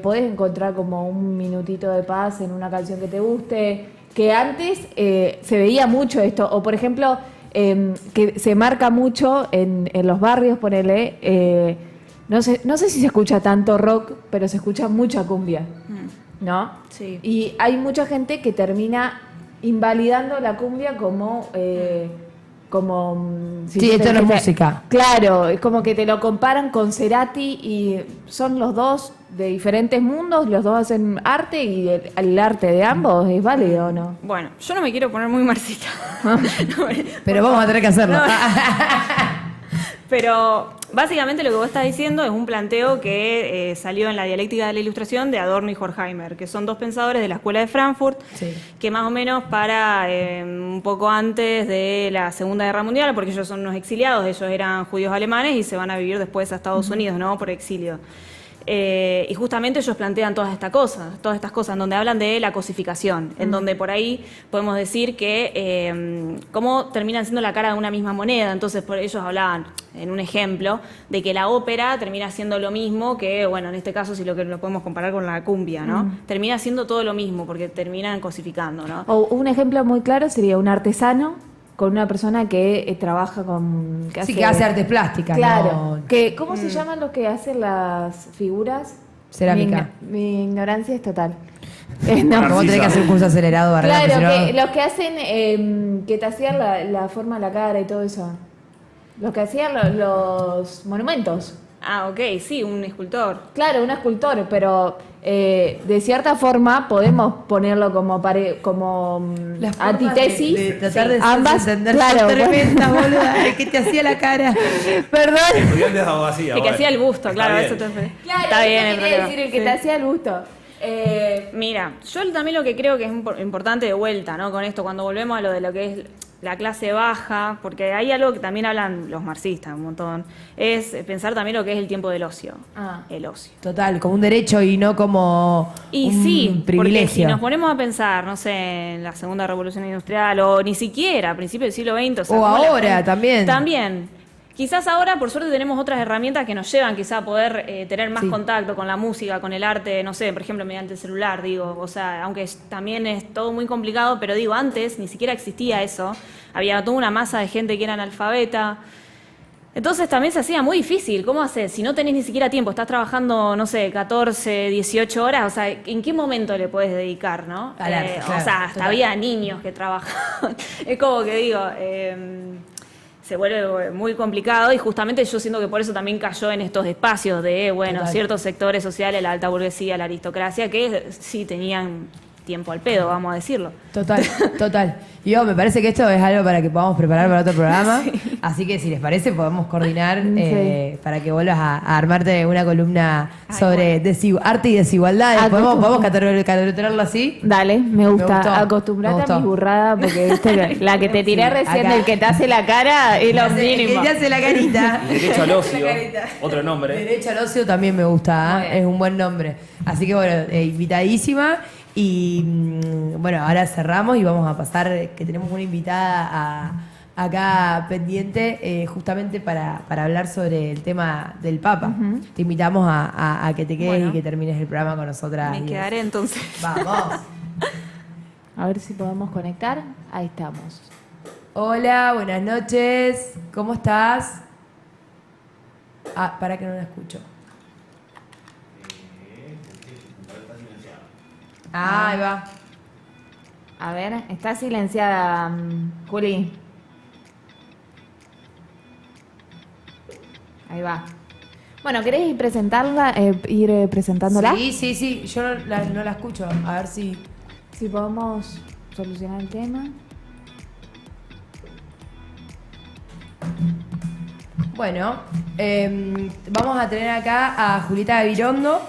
podés encontrar como un minutito de paz en una canción que te guste, que antes se veía mucho esto, o por ejemplo, que se marca mucho en los barrios, ponele, no sé si se escucha tanto rock, pero se escucha mucha cumbia, ¿no? Sí. Y hay mucha gente que termina invalidando la cumbia como... Sí, esto no es música. Claro, es como que te lo comparan con Cerati y son los dos de diferentes mundos, los dos hacen arte y el arte de ambos es válido, ¿o no? Bueno, yo no me quiero poner muy marxista. Pero vamos a tener que hacerlo. Pero básicamente lo que vos estás diciendo es un planteo que salió en la dialéctica de la ilustración de Adorno y Horkheimer, que son dos pensadores de la Escuela de Frankfurt, Sí. que más o menos para un poco antes de la Segunda Guerra Mundial, porque ellos son unos exiliados, ellos eran judíos alemanes y se van a vivir después a Estados Unidos, ¿no? Por exilio. Y justamente ellos plantean todas estas cosas, en donde hablan de la cosificación, en donde por ahí podemos decir que cómo terminan siendo la cara de una misma moneda. Entonces, por ellos hablaban, en un ejemplo, de que la ópera termina siendo lo mismo que, bueno, en este caso, si lo podemos comparar con la cumbia, ¿no? Termina siendo todo lo mismo, porque terminan cosificando, ¿no? O un ejemplo muy claro sería un artesano con una persona que trabaja con... Sí, que hace artes plásticas. Claro. ¿no? ¿Cómo se llaman los que hacen las figuras? Cerámica. Mi ignorancia es total. No, como tenés que hacer un curso acelerado para Claro, si no- los que hacen, que te hacían la forma de la cara y todo eso. Los que hacían los monumentos. Ah, ok, sí, un escultor. Claro, un escultor, pero de cierta forma podemos ponerlo como Las formas antítesis. de tratar de ambas, entender claro, son tremendas, boluda. El que te hacía la cara. Perdón. Estudiantes de abogacía. El que bueno. hacía el busto, Está claro, bien. eso te... Claro, Está bien eso el quería problema. decir, el que Sí. te hacía el gusto. Mira, yo también lo que creo que es importante de vuelta, ¿no? Con esto, cuando volvemos a lo de lo que es la clase baja, porque hay algo que también hablan los marxistas un montón, es pensar también lo que es el tiempo del ocio. El ocio. Total, como un derecho y no como y un sí, privilegio. Porque si nos ponemos a pensar, no sé, en la segunda revolución industrial o ni siquiera a principios del siglo XX. O sea, ahora también. También. Quizás ahora, por suerte, tenemos otras herramientas que nos llevan quizá a poder tener más contacto con la música, con el arte, no sé, por ejemplo, mediante el celular, digo. O sea, aunque también es todo muy complicado, pero digo, antes ni siquiera existía eso. Había toda una masa de gente que era analfabeta. Entonces también se hacía muy difícil. ¿Cómo haces? Si no tenés ni siquiera tiempo, estás trabajando, no sé, 14, 18 horas, o sea, ¿en qué momento le podés dedicar, no? Claro, o sea, hasta había niños que trabajaban. Es como que digo... se vuelve muy complicado y justamente yo siento que por eso también cayó en estos espacios de, ciertos sectores sociales, la alta burguesía, la aristocracia, que sí tenían tiempo al pedo, vamos a decirlo. Total. Y me parece que esto es algo para que podamos preparar para otro programa, así que si les parece podemos coordinar para que vuelvas a armarte una columna sobre arte y desigualdades. ¿Podemos catalogarlo así? Dale, me gusta. Acostumbrate a mi burrada, porque ¿viste? La que te tiré recién, el que te hace la cara, es lo mínimo. El que te hace la carita. Derecho al ocio, otro nombre. Derecho al ocio también me gusta, es un buen nombre. Así que bueno, invitadísima. Y bueno, ahora cerramos y vamos a pasar, que tenemos una invitada acá pendiente justamente para hablar sobre el tema del Papa. Te invitamos a que te quedes y que termines el programa con nosotras. Me quedaré entonces. Vamos. A ver si podemos conectar. Ahí estamos. Hola, buenas noches. ¿Cómo estás? Para que no la escucho. Ahí va. A ver, está silenciada, Juli. Ahí va. Bueno, ¿querés ir presentándola? Sí. Yo no la escucho. A ver si podemos solucionar el tema. Bueno, vamos a tener acá a Julieta Gabirondo.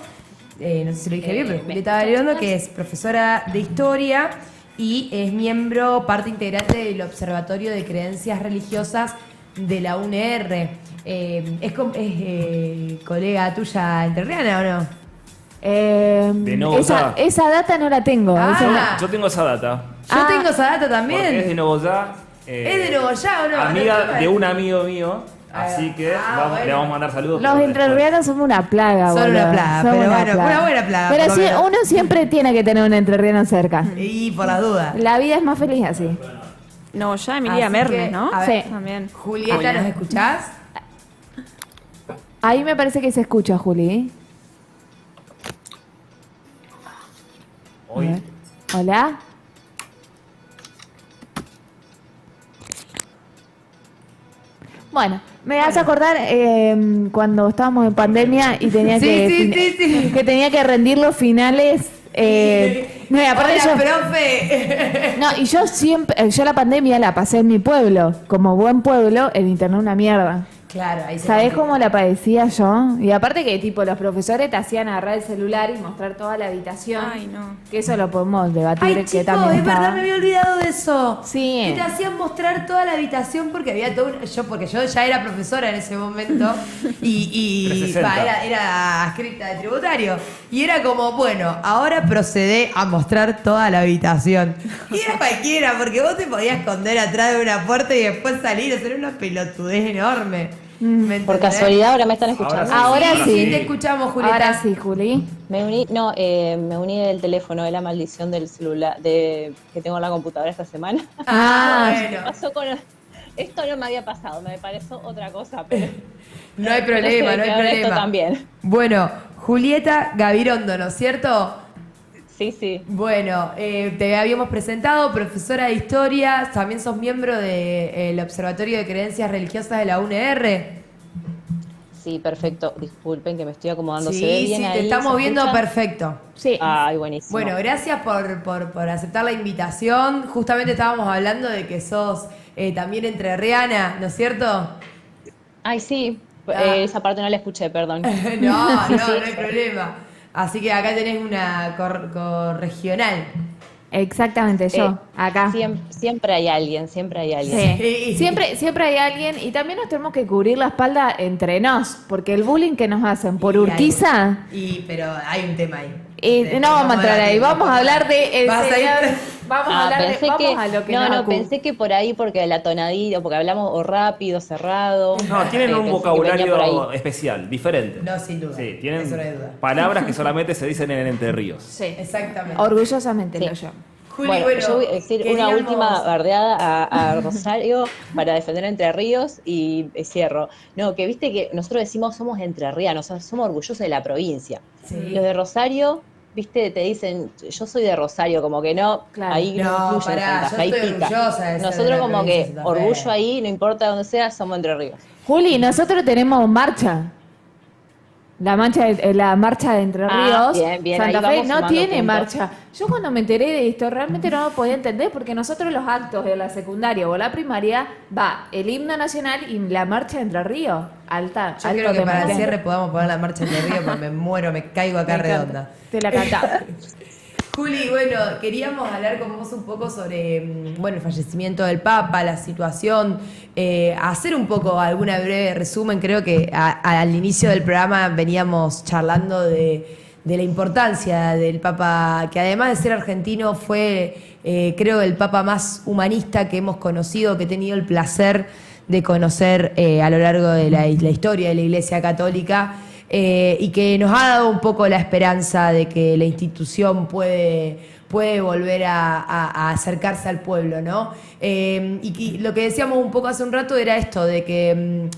No sé si lo dije bien, pero Julieta Gabirondo, que es profesora de historia y es parte integrante del Observatorio de Creencias Religiosas de la UNR. ¿Es colega tuya entrerriana o no? De Novoyá. Esa data no la tengo. Yo tengo esa data. Yo tengo esa data también. Porque es de Novoyá. ¿Es de Novoyá o no? Amiga de un amigo mío. Así que le vamos a mandar saludos. Los entrerrianos somos una plaga, Son una plaga, pero bueno, una buena plaga. Pero sí, uno siempre tiene que tener un entrerriano cerca. Y por la duda. La vida es más feliz así. No, ya Emilia Mernes, ¿no? Sí. También. Julieta, ¿nos escuchás? Ahí me parece que se escucha, Juli. Hoy. Hola. Bueno, me vas a acordar cuando estábamos en pandemia y tenía que tenía que rendir los finales. No, aparte Hola, profe. No, y yo la pandemia la pasé en mi pueblo. Como buen pueblo, el internet una mierda. Claro, ahí se ¿Sabés cómo la padecía yo? Y aparte que tipo los profesores te hacían agarrar el celular y mostrar toda la habitación. Ay, no. Que eso lo podemos debatir. Ay, que chicos, también es verdad, me había olvidado de eso. Sí. Que te hacían mostrar toda la habitación porque había todo porque yo ya era profesora en ese momento y 360. era adscrita de tributario. Y era como, bueno, ahora procedé a mostrar toda la habitación. Y era cualquiera, porque vos te podías esconder atrás de una puerta y después salir, hacer una pelotudez enorme. Por casualidad ahora me están escuchando. Ahora sí. Te escuchamos, Julieta. Ahora sí, Juli. Me uní del teléfono, de la maldición del celular, que tengo en la computadora esta semana. Bueno. Pasó esto no me había pasado, me pareció otra cosa, pero No hay problema, no hay problema. Esto también. Bueno, Julieta Gabirondo, ¿no es cierto? Sí. Bueno, te habíamos presentado, profesora de historia, también sos miembro del Observatorio de Creencias Religiosas de la UNR. Sí, perfecto. Disculpen que me estoy acomodando. ¿Se ve bien ahí? Te estamos ¿Se viendo escucha? perfecto. Sí. Ay, buenísimo. Bueno, gracias por aceptar la invitación. Justamente estábamos hablando de que sos también entrerriana, ¿no es cierto? Ay, sí. Esa parte no la escuché, perdón. No hay problema. Así que acá tenés una corregional. Exactamente, yo, acá. Siempre hay alguien, siempre hay alguien. Sí. Siempre hay alguien y también nos tenemos que cubrir la espalda entre nos, porque el bullying que nos hacen por Urquiza... Pero hay un tema ahí. no vamos a entrar ahí, vamos a hablar de... Vamos a hablar pensé de... Vamos que, a lo que no, nos no, acusa. pensé que por ahí, porque la tonadita, porque hablamos o rápido, cerrado. No, tienen un pensé que venía por vocabulario ahí. especial, diferente. No, sin duda. Sí, tienen Eso no hay duda. palabras que solamente se dicen en Entre Ríos. Sí, Exactamente. orgullosamente Sí. lo llamo. Juli, Bueno, yo voy a decir una queríamos- última bardeada a Rosario para defender Entre Ríos y cierro. No, que viste que nosotros decimos somos entrerrianos, o sea, somos orgullosos de la provincia. Sí. Los de Rosario, viste, te dicen, yo soy de Rosario, como que no, Claro. ahí no No, incluye pará, Santa yo Fe, ahí estoy pica. orgullosa de ser de Nosotros la como provincia de que Santa Fe. orgullo ahí, no importa dónde sea, somos Entre Ríos. Juli, nosotros tenemos marcha. La marcha de Entre Ríos, bien, bien, ahí Santa Fe vamos no sumando tiene puntos. marcha. Yo cuando me enteré de esto realmente no lo podía entender porque nosotros los actos de la secundaria o la primaria va el himno nacional y la marcha de Entre Ríos. Alta. Yo alto creo que tema. para el cierre podamos poner la marcha de Río porque me muero, me caigo acá Me encanta. redonda. Te la cantaba. Juli, bueno, queríamos hablar con vos un poco sobre el fallecimiento del Papa, la situación, hacer un poco alguna breve resumen. Creo que al inicio del programa veníamos charlando de la importancia del Papa, que además de ser argentino fue, creo, el Papa más humanista que hemos conocido, que he tenido el placer de conocer a lo largo de la historia de la Iglesia Católica. Y que nos ha dado un poco la esperanza de que la institución puede volver a acercarse al pueblo, ¿no? Y lo que decíamos un poco hace un rato era esto, de que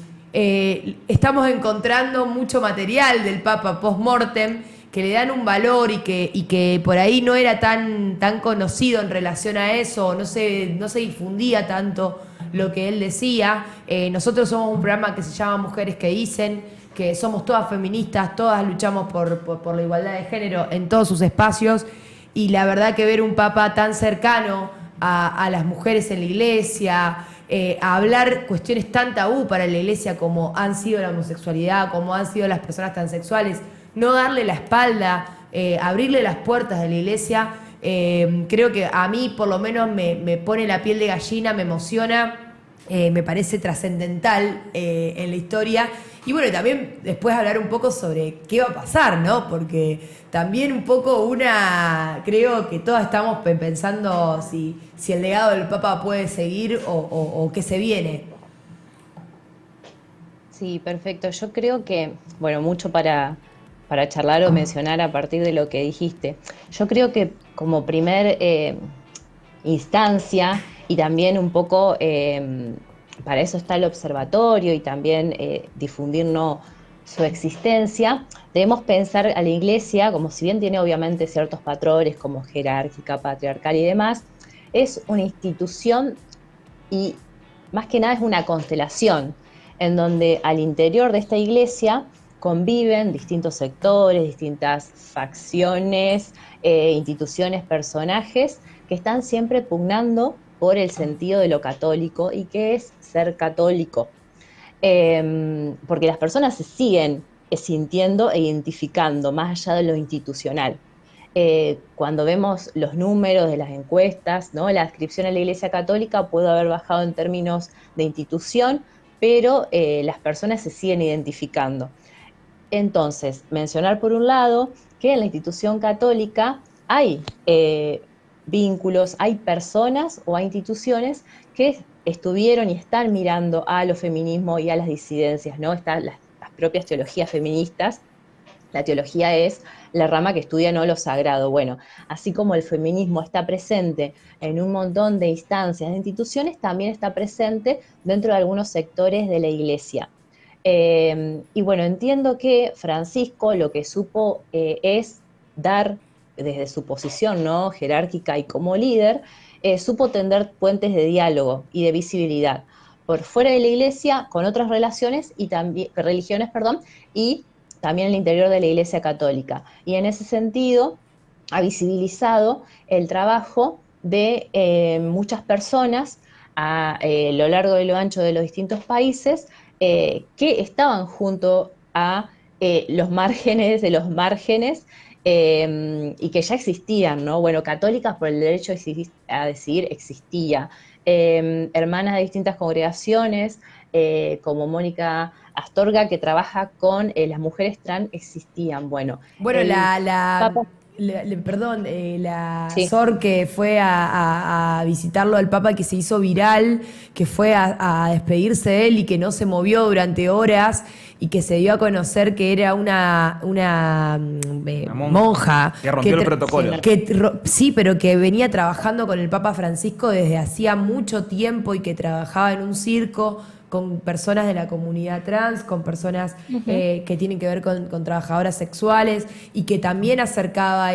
estamos encontrando mucho material del Papa post-mortem que le dan un valor y que por ahí no era tan conocido en relación a eso, no se difundía tanto lo que él decía. Nosotros somos un programa que se llama Mujeres que Dicen, que somos todas feministas, todas luchamos por la igualdad de género en todos sus espacios, y la verdad que ver un Papa tan cercano a las mujeres en la Iglesia, a hablar cuestiones tan tabú para la Iglesia como han sido la homosexualidad, como han sido las personas transexuales, no darle la espalda, abrirle las puertas de la Iglesia, creo que a mí por lo menos me pone la piel de gallina, me emociona, me parece trascendental en la historia. Y bueno, también después hablar un poco sobre qué va a pasar, ¿no? Porque también un poco creo que todas estamos pensando si el legado del Papa puede seguir o qué se viene. Sí, perfecto. Yo creo que, bueno, mucho para charlar o mencionar a partir de lo que dijiste. Yo creo que como primer instancia y también un poco... para eso está el observatorio y también difundirnos su existencia, debemos pensar a la Iglesia, como si bien tiene obviamente ciertos patrones como jerárquica, patriarcal y demás, es una institución y más que nada es una constelación, en donde al interior de esta Iglesia conviven distintos sectores, distintas facciones, instituciones, personajes que están siempre pugnando por el sentido de lo católico y qué es ser católico. Porque las personas se siguen sintiendo e identificando más allá de lo institucional. Cuando vemos los números de las encuestas, ¿no? La adscripción a la Iglesia Católica puede haber bajado en términos de institución, pero las personas se siguen identificando. Entonces, mencionar por un lado que en la institución católica hay vínculos, hay personas o hay instituciones que estuvieron y están mirando a los feminismos y a las disidencias, ¿no? Están las propias teologías feministas. La teología es la rama que estudia, ¿no?, lo sagrado. Bueno, así como el feminismo está presente en un montón de instancias, de instituciones, también está presente dentro de algunos sectores de la Iglesia. Y bueno, entiendo que Francisco lo que supo es dar, desde su posición, ¿no?, jerárquica y como líder, supo tender puentes de diálogo y de visibilidad por fuera de la Iglesia, con otras religiones y también el interior de la Iglesia Católica. Y en ese sentido ha visibilizado el trabajo de muchas personas a lo largo y lo ancho de los distintos países que estaban junto a los márgenes de los márgenes y que ya existían, ¿no? Bueno, católicas por el derecho a decidir existía. Hermanas de distintas congregaciones, como Mónica Astorga, que trabaja con las mujeres trans, existían. Bueno, Bueno, Papa, perdón, la sí. Sor que fue a visitarlo al Papa, que se hizo viral, que fue a despedirse de él y que no se movió durante horas y que se dio a conocer que era una monja que rompió el protocolo. Sí, pero que venía trabajando con el Papa Francisco desde hacía mucho tiempo y que trabajaba en un circo con personas de la comunidad trans, con personas que tienen que ver con trabajadoras sexuales y que también acercaba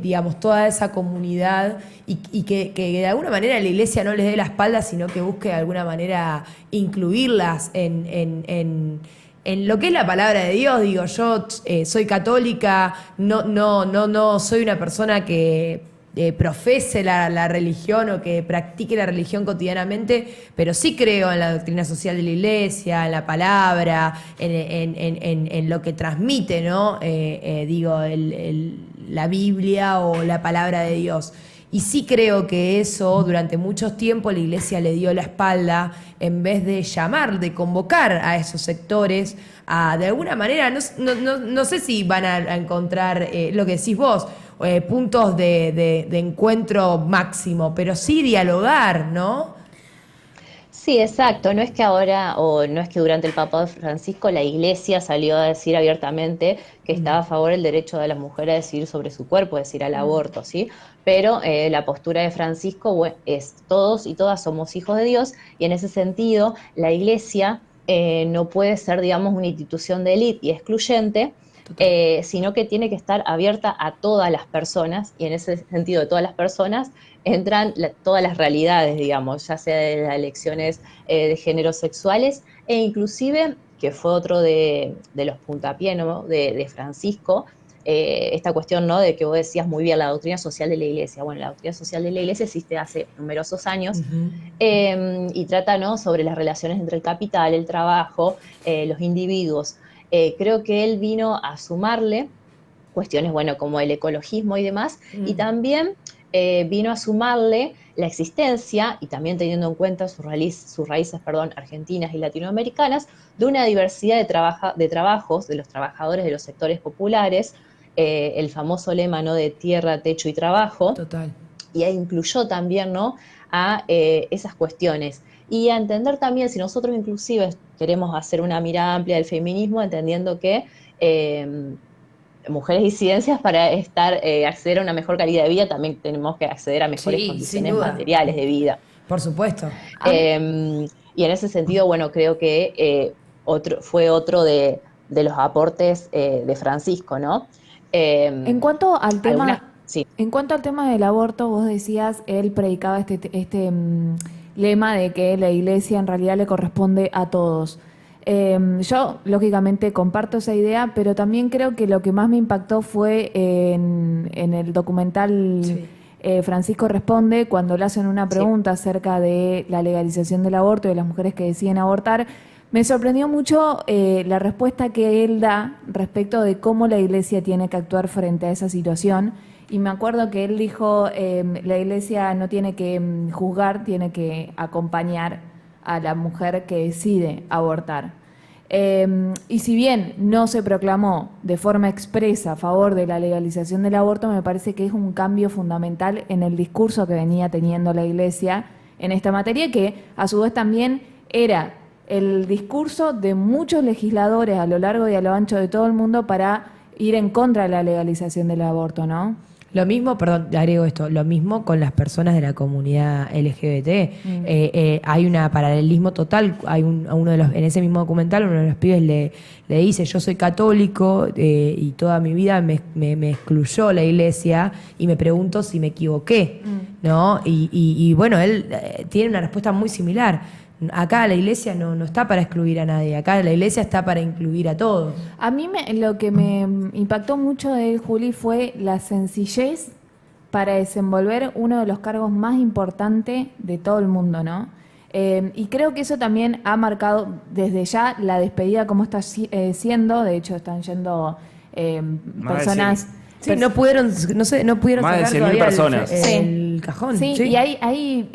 digamos, toda esa comunidad y que de alguna manera la Iglesia no les dé la espalda, sino que busque de alguna manera incluirlas en lo que es la palabra de Dios. Digo, yo soy católica, no soy una persona que profese la religión o que practique la religión cotidianamente, pero sí creo en la doctrina social de la Iglesia, en la palabra, en lo que transmite, ¿no? Digo, la Biblia o la palabra de Dios. Y sí creo que eso durante muchos tiempos la Iglesia le dio la espalda en vez de llamar, de convocar a esos sectores a, de alguna manera, no sé si van a encontrar lo que decís vos, puntos de encuentro máximo, pero sí dialogar, ¿no? Sí, exacto. No es que ahora, o no es que durante el papado de Francisco la Iglesia salió a decir abiertamente que estaba a favor del derecho de las mujeres a decidir sobre su cuerpo, es decir, al aborto, ¿sí? Pero la postura de Francisco es todos y todas somos hijos de Dios, y en ese sentido la Iglesia no puede ser, digamos, una institución de élite y excluyente, sino que tiene que estar abierta a todas las personas, y en ese sentido de todas las personas entran todas las realidades, digamos, ya sea de las elecciones de géneros sexuales, e inclusive, que fue otro de los puntapiés, ¿no?, de Francisco, esta cuestión, ¿no?, de que vos decías muy bien, la doctrina social de la Iglesia. Bueno, la doctrina social de la Iglesia existe hace numerosos años, y trata, ¿no?, sobre las relaciones entre el capital, el trabajo, los individuos. Creo que él vino a sumarle cuestiones, bueno, como el ecologismo y demás, y también vino a sumarle la existencia, y también teniendo en cuenta sus raíces, argentinas y latinoamericanas, de una diversidad de trabajos de los trabajadores de los sectores populares, el famoso lema, ¿no?, de tierra, techo y trabajo. Total. Y incluyó también, ¿no?, a esas cuestiones. Y a entender también, si nosotros inclusive queremos hacer una mirada amplia del feminismo, entendiendo que mujeres disidencias, para acceder a una mejor calidad de vida, también tenemos que acceder a mejores condiciones materiales de vida. Por supuesto. Y en ese sentido, bueno, creo que fue otro de los aportes de Francisco, ¿no? En cuanto al tema... Sí. En cuanto al tema del aborto, vos decías, él predicaba este lema de que la Iglesia en realidad le corresponde a todos. Yo, lógicamente, comparto esa idea, pero también creo que lo que más me impactó fue en el documental Francisco Responde, cuando le hacen una pregunta acerca de la legalización del aborto y de las mujeres que deciden abortar. Me sorprendió mucho la respuesta que él da respecto de cómo la Iglesia tiene que actuar frente a esa situación. Y me acuerdo que él dijo, la Iglesia no tiene que juzgar, tiene que acompañar a la mujer que decide abortar. Y si bien no se proclamó de forma expresa a favor de la legalización del aborto, me parece que es un cambio fundamental en el discurso que venía teniendo la Iglesia en esta materia, que a su vez también era el discurso de muchos legisladores a lo largo y a lo ancho de todo el mundo para ir en contra de la legalización del aborto, ¿no? Lo mismo, perdón, agrego esto, lo mismo con las personas de la comunidad LGBT. Hay un paralelismo total. Hay en ese mismo documental, uno de los pibes le dice: yo soy católico y toda mi vida me excluyó la Iglesia y me pregunto si me equivoqué, ¿no? Y bueno, él tiene una respuesta muy similar. Acá la Iglesia no está para excluir a nadie, acá la Iglesia está para incluir a todos. A mí lo que me impactó mucho de él, Juli, fue la sencillez para desenvolver uno de los cargos más importantes de todo el mundo, ¿no? Y creo que eso también ha marcado desde ya la despedida como está siendo. De hecho, están yendo personas... Sí, no pudieron más de sacar 100.000 todavía personas. el cajón. Sí, y ahí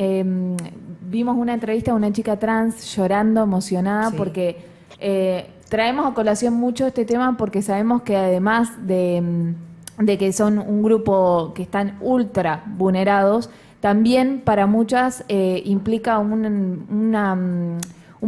vimos una entrevista de una chica trans llorando, emocionada, porque traemos a colación mucho este tema porque sabemos que además de que son un grupo que están ultra vulnerados, también para muchas implica un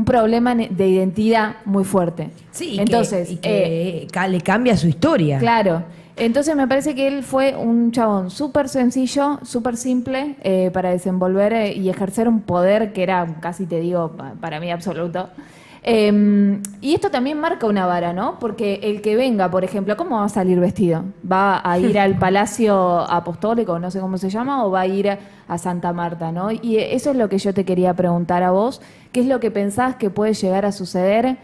problema de identidad muy fuerte. Sí, entonces, que le cambia su historia. Claro. Entonces me parece que él fue un chabón súper sencillo, súper simple para desenvolver y ejercer un poder que era, casi te digo, para mí absoluto. Y esto también marca una vara, ¿no? Porque el que venga, por ejemplo, ¿cómo va a salir vestido? ¿Va a ir al Palacio Apostólico, no sé cómo se llama, o va a ir a Santa Marta, ¿no? Y eso es lo que yo te quería preguntar a vos. ¿Qué es lo que pensás que puede llegar a suceder?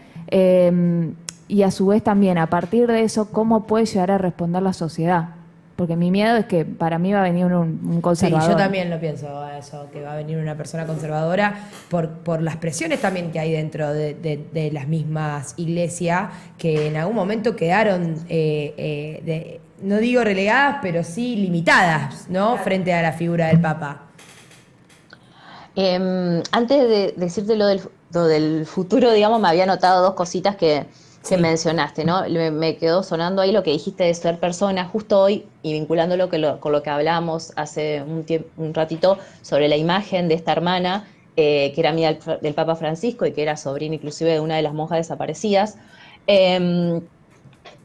Y a su vez también, a partir de eso, ¿cómo puede llegar a responder la sociedad? Porque mi miedo es que para mí va a venir un conservador. Sí, yo también lo pienso, eso, que va a venir una persona conservadora por las presiones también que hay dentro de las mismas iglesias, que en algún momento quedaron, no digo relegadas, pero sí limitadas, ¿no? Frente a la figura del Papa. Antes de decirte lo del futuro, digamos, me había notado dos cositas que mencionaste, ¿no? Me quedó sonando ahí lo que dijiste de ser persona, justo hoy, y vinculándolo con lo que hablábamos hace un ratito sobre la imagen de esta hermana, que era amiga del Papa Francisco y que era sobrina inclusive de una de las monjas desaparecidas.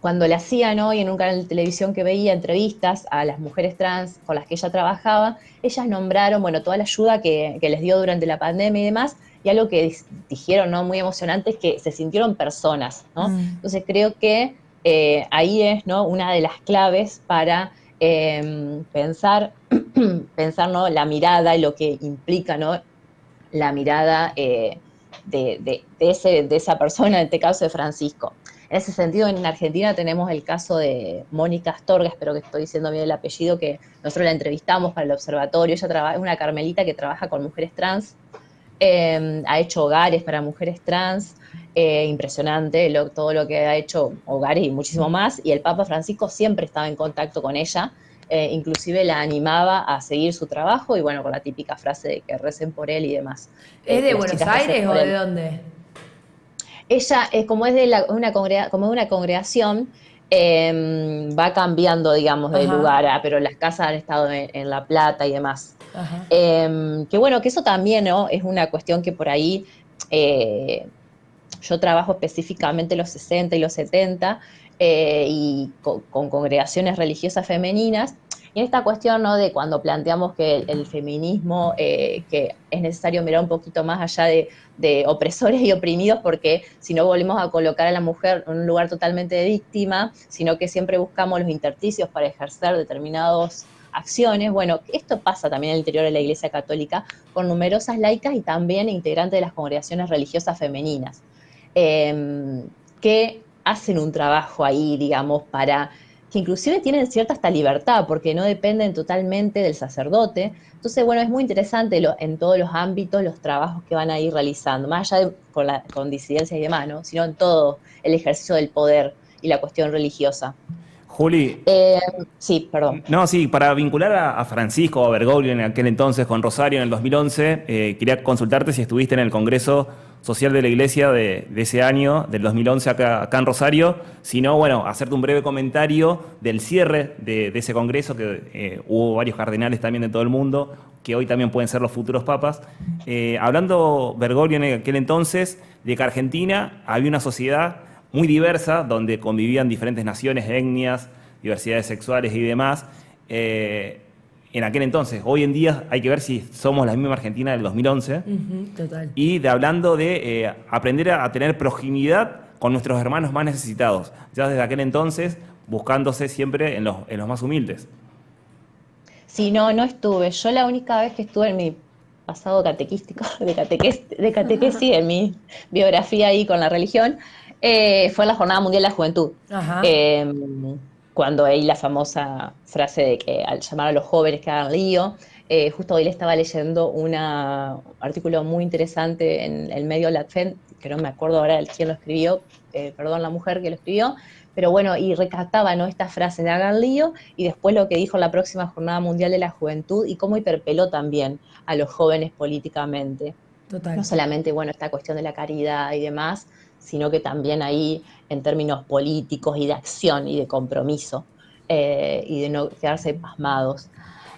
Cuando le hacían hoy en un canal de televisión que veía entrevistas a las mujeres trans con las que ella trabajaba, ellas nombraron, bueno, toda la ayuda que les dio durante la pandemia y demás, y algo que dijeron, ¿no?, muy emocionante, es que se sintieron personas, ¿no? Entonces creo que ahí es, ¿no?, una de las claves para pensar, ¿no?, la mirada y lo que implica, ¿no?, la mirada de esa persona, en este caso de Francisco. En ese sentido, en Argentina tenemos el caso de Mónica Astorga, espero que estoy diciendo bien el apellido, que nosotros la entrevistamos para el observatorio. Ella es una carmelita que trabaja con mujeres trans, ha hecho hogares para mujeres trans, impresionante todo lo que ha hecho, hogares y muchísimo más, y el Papa Francisco siempre estaba en contacto con ella, inclusive la animaba a seguir su trabajo, y bueno, con la típica frase de que recen por él y demás. ¿Es de Buenos Aires o de dónde? Ella, como es de una congregación, va cambiando, digamos, de lugar, pero las casas han estado en La Plata y demás. Que bueno, que eso también, ¿no?, es una cuestión que por ahí yo trabajo específicamente los 60 y los 70 y con congregaciones religiosas femeninas, y en esta cuestión, ¿no?, de cuando planteamos que el feminismo, que es necesario mirar un poquito más allá de opresores y oprimidos, porque si no volvemos a colocar a la mujer en un lugar totalmente de víctima, sino que siempre buscamos los intersticios para ejercer determinadas acciones. Bueno, esto pasa también en el interior de la Iglesia Católica, con numerosas laicas y también integrantes de las congregaciones religiosas femeninas, que hacen un trabajo ahí, digamos, que inclusive tienen cierta hasta libertad, porque no dependen totalmente del sacerdote. Entonces, bueno, es muy interesante en todos los ámbitos los trabajos que van a ir realizando, más allá con disidencias y demás, ¿no?, sino en todo el ejercicio del poder y la cuestión religiosa. Juli. Sí, perdón. No, sí, para vincular a Francisco o a Bergoglio en aquel entonces con Rosario en el 2011, quería consultarte si estuviste en el Congreso Social de la Iglesia de ese año, del 2011 acá en Rosario. Si no, bueno, hacerte un breve comentario del cierre de ese Congreso, que hubo varios cardenales también de todo el mundo, que hoy también pueden ser los futuros papas. Hablando Bergoglio en aquel entonces, de que Argentina había una sociedad muy diversa, donde convivían diferentes naciones, etnias, diversidades sexuales y demás. En aquel entonces, hoy en día hay que ver si somos la misma Argentina del 2011. Total. Y hablando de aprender a tener proximidad con nuestros hermanos más necesitados, ya desde aquel entonces buscándose siempre en los más humildes. Sí, no estuve. Yo la única vez que estuve en mi pasado catequístico, de catequesis, en mi biografía ahí con la religión, fue en la Jornada Mundial de la Juventud. Cuando hay la famosa frase de que al llamar a los jóvenes que hagan lío, Justo hoy le estaba leyendo un artículo muy interesante en el medio Latfen, que no me acuerdo ahora quién lo escribió, perdón, la mujer que lo escribió, pero bueno, y recataba, ¿no?, esta frase de hagan lío, y después lo que dijo en la próxima Jornada Mundial de la Juventud, y cómo interpeló también a los jóvenes políticamente. Total. No solamente, bueno, esta cuestión de la caridad y demás, sino que también ahí en términos políticos y de acción y de compromiso, y de no quedarse pasmados.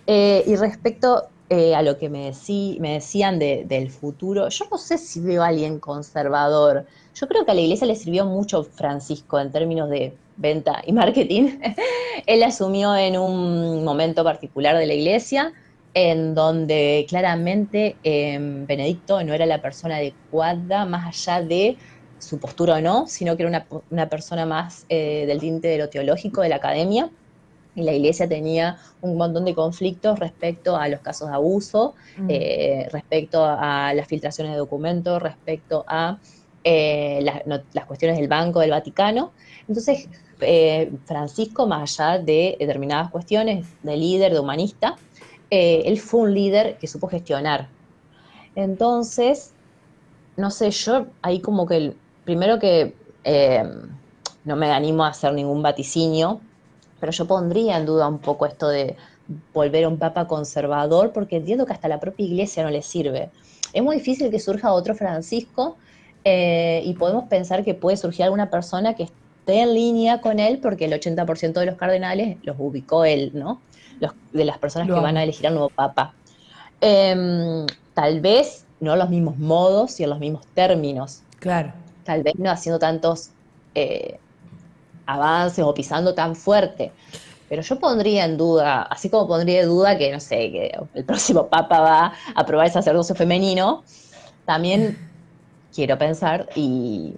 Y respecto a lo que me decían del futuro, yo no sé si veo a alguien conservador. Yo creo que a la iglesia le sirvió mucho Francisco en términos de venta y marketing. Él asumió en un momento particular de la iglesia, en donde claramente Benedicto no era la persona adecuada, más allá de su postura o no, sino que era una persona más del tinte de lo teológico, de la academia, y la iglesia tenía un montón de conflictos respecto a los casos de abuso, respecto a las filtraciones de documentos, respecto a las cuestiones del Banco del Vaticano. Entonces, Francisco, más allá de determinadas cuestiones de líder, de humanista, él fue un líder que supo gestionar. Entonces, no sé, yo ahí como que, primero que no me animo a hacer ningún vaticinio, pero yo pondría en duda un poco esto de volver a un papa conservador, porque entiendo que hasta la propia iglesia no le sirve. Es muy difícil que surja otro Francisco, y podemos pensar que puede surgir alguna persona que esté en línea con él, porque el 80% de los cardenales los ubicó él, ¿no? De las personas que van a elegir al nuevo papa. Tal vez no los mismos modos y en los mismos términos. Claro. Tal vez no haciendo tantos avances o pisando tan fuerte. Pero yo pondría en duda, así como pondría en duda que, no sé, que el próximo papa va a aprobar el sacerdocio femenino, también quiero pensar y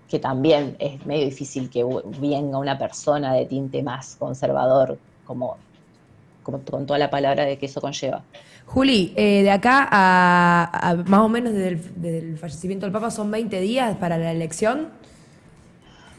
que también es medio difícil que venga una persona de tinte más conservador, como con toda la palabra de que eso conlleva. Juli, de acá a más o menos desde el fallecimiento del Papa son 20 días para la elección.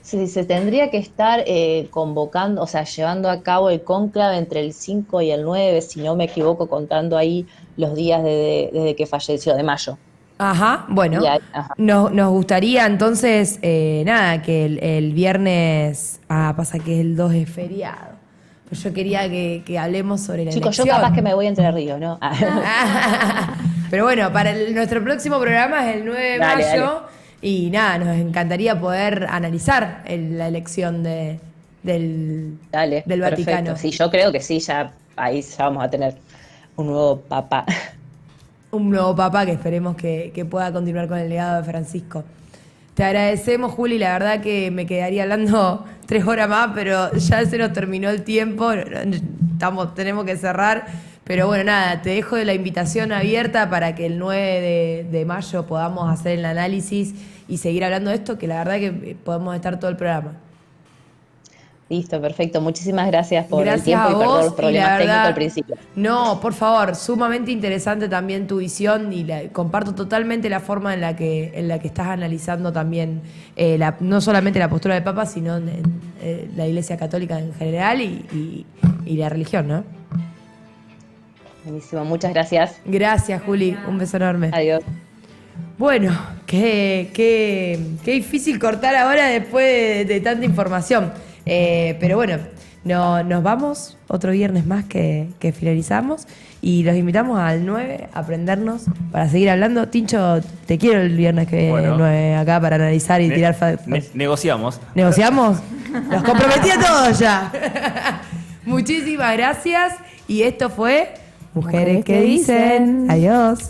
Sí, se tendría que estar convocando, o sea, llevando a cabo el cónclave entre el 5 y el 9, si no me equivoco, contando ahí los días desde que falleció, de mayo. Ajá, bueno, ajá. Nos gustaría entonces, que el viernes, pasa que el 2 es feriado, pero yo quería que hablemos sobre la Chicos, elección. yo capaz que me voy a Entre Ríos, ¿no? Pero bueno, para nuestro próximo programa es el 9 de mayo, dale. Y nos encantaría poder analizar la elección del Vaticano. Perfecto. Sí, yo creo que sí, ahí ya vamos a tener un nuevo papa. Un nuevo papa que esperemos que pueda continuar con el legado de Francisco. Te agradecemos, Juli, la verdad que me quedaría hablando 3 horas más, pero ya se nos terminó el tiempo, tenemos que cerrar, pero bueno, te dejo la invitación abierta para que el 9 de mayo podamos hacer el análisis y seguir hablando de esto, que la verdad que podemos estar todo el programa. Listo, perfecto. Muchísimas gracias por el tiempo y perdón los problemas técnicos al principio. No, por favor, sumamente interesante también tu visión y comparto totalmente la forma en la que estás analizando también no solamente la postura del Papa, sino la Iglesia Católica en general y la religión, ¿no? Buenísimo, muchas gracias. Gracias, Juli. Un beso enorme. Adiós. Bueno, qué difícil cortar ahora después de tanta información. Pero bueno, nos vamos otro viernes más que finalizamos y los invitamos al 9 a aprendernos para seguir hablando. Tincho, te quiero el viernes que viene, el 9 acá para analizar y tirar... Negociamos. ¿Negociamos? Los comprometí a todos ya. Muchísimas gracias y esto fue Mujeres que Dicen. Adiós.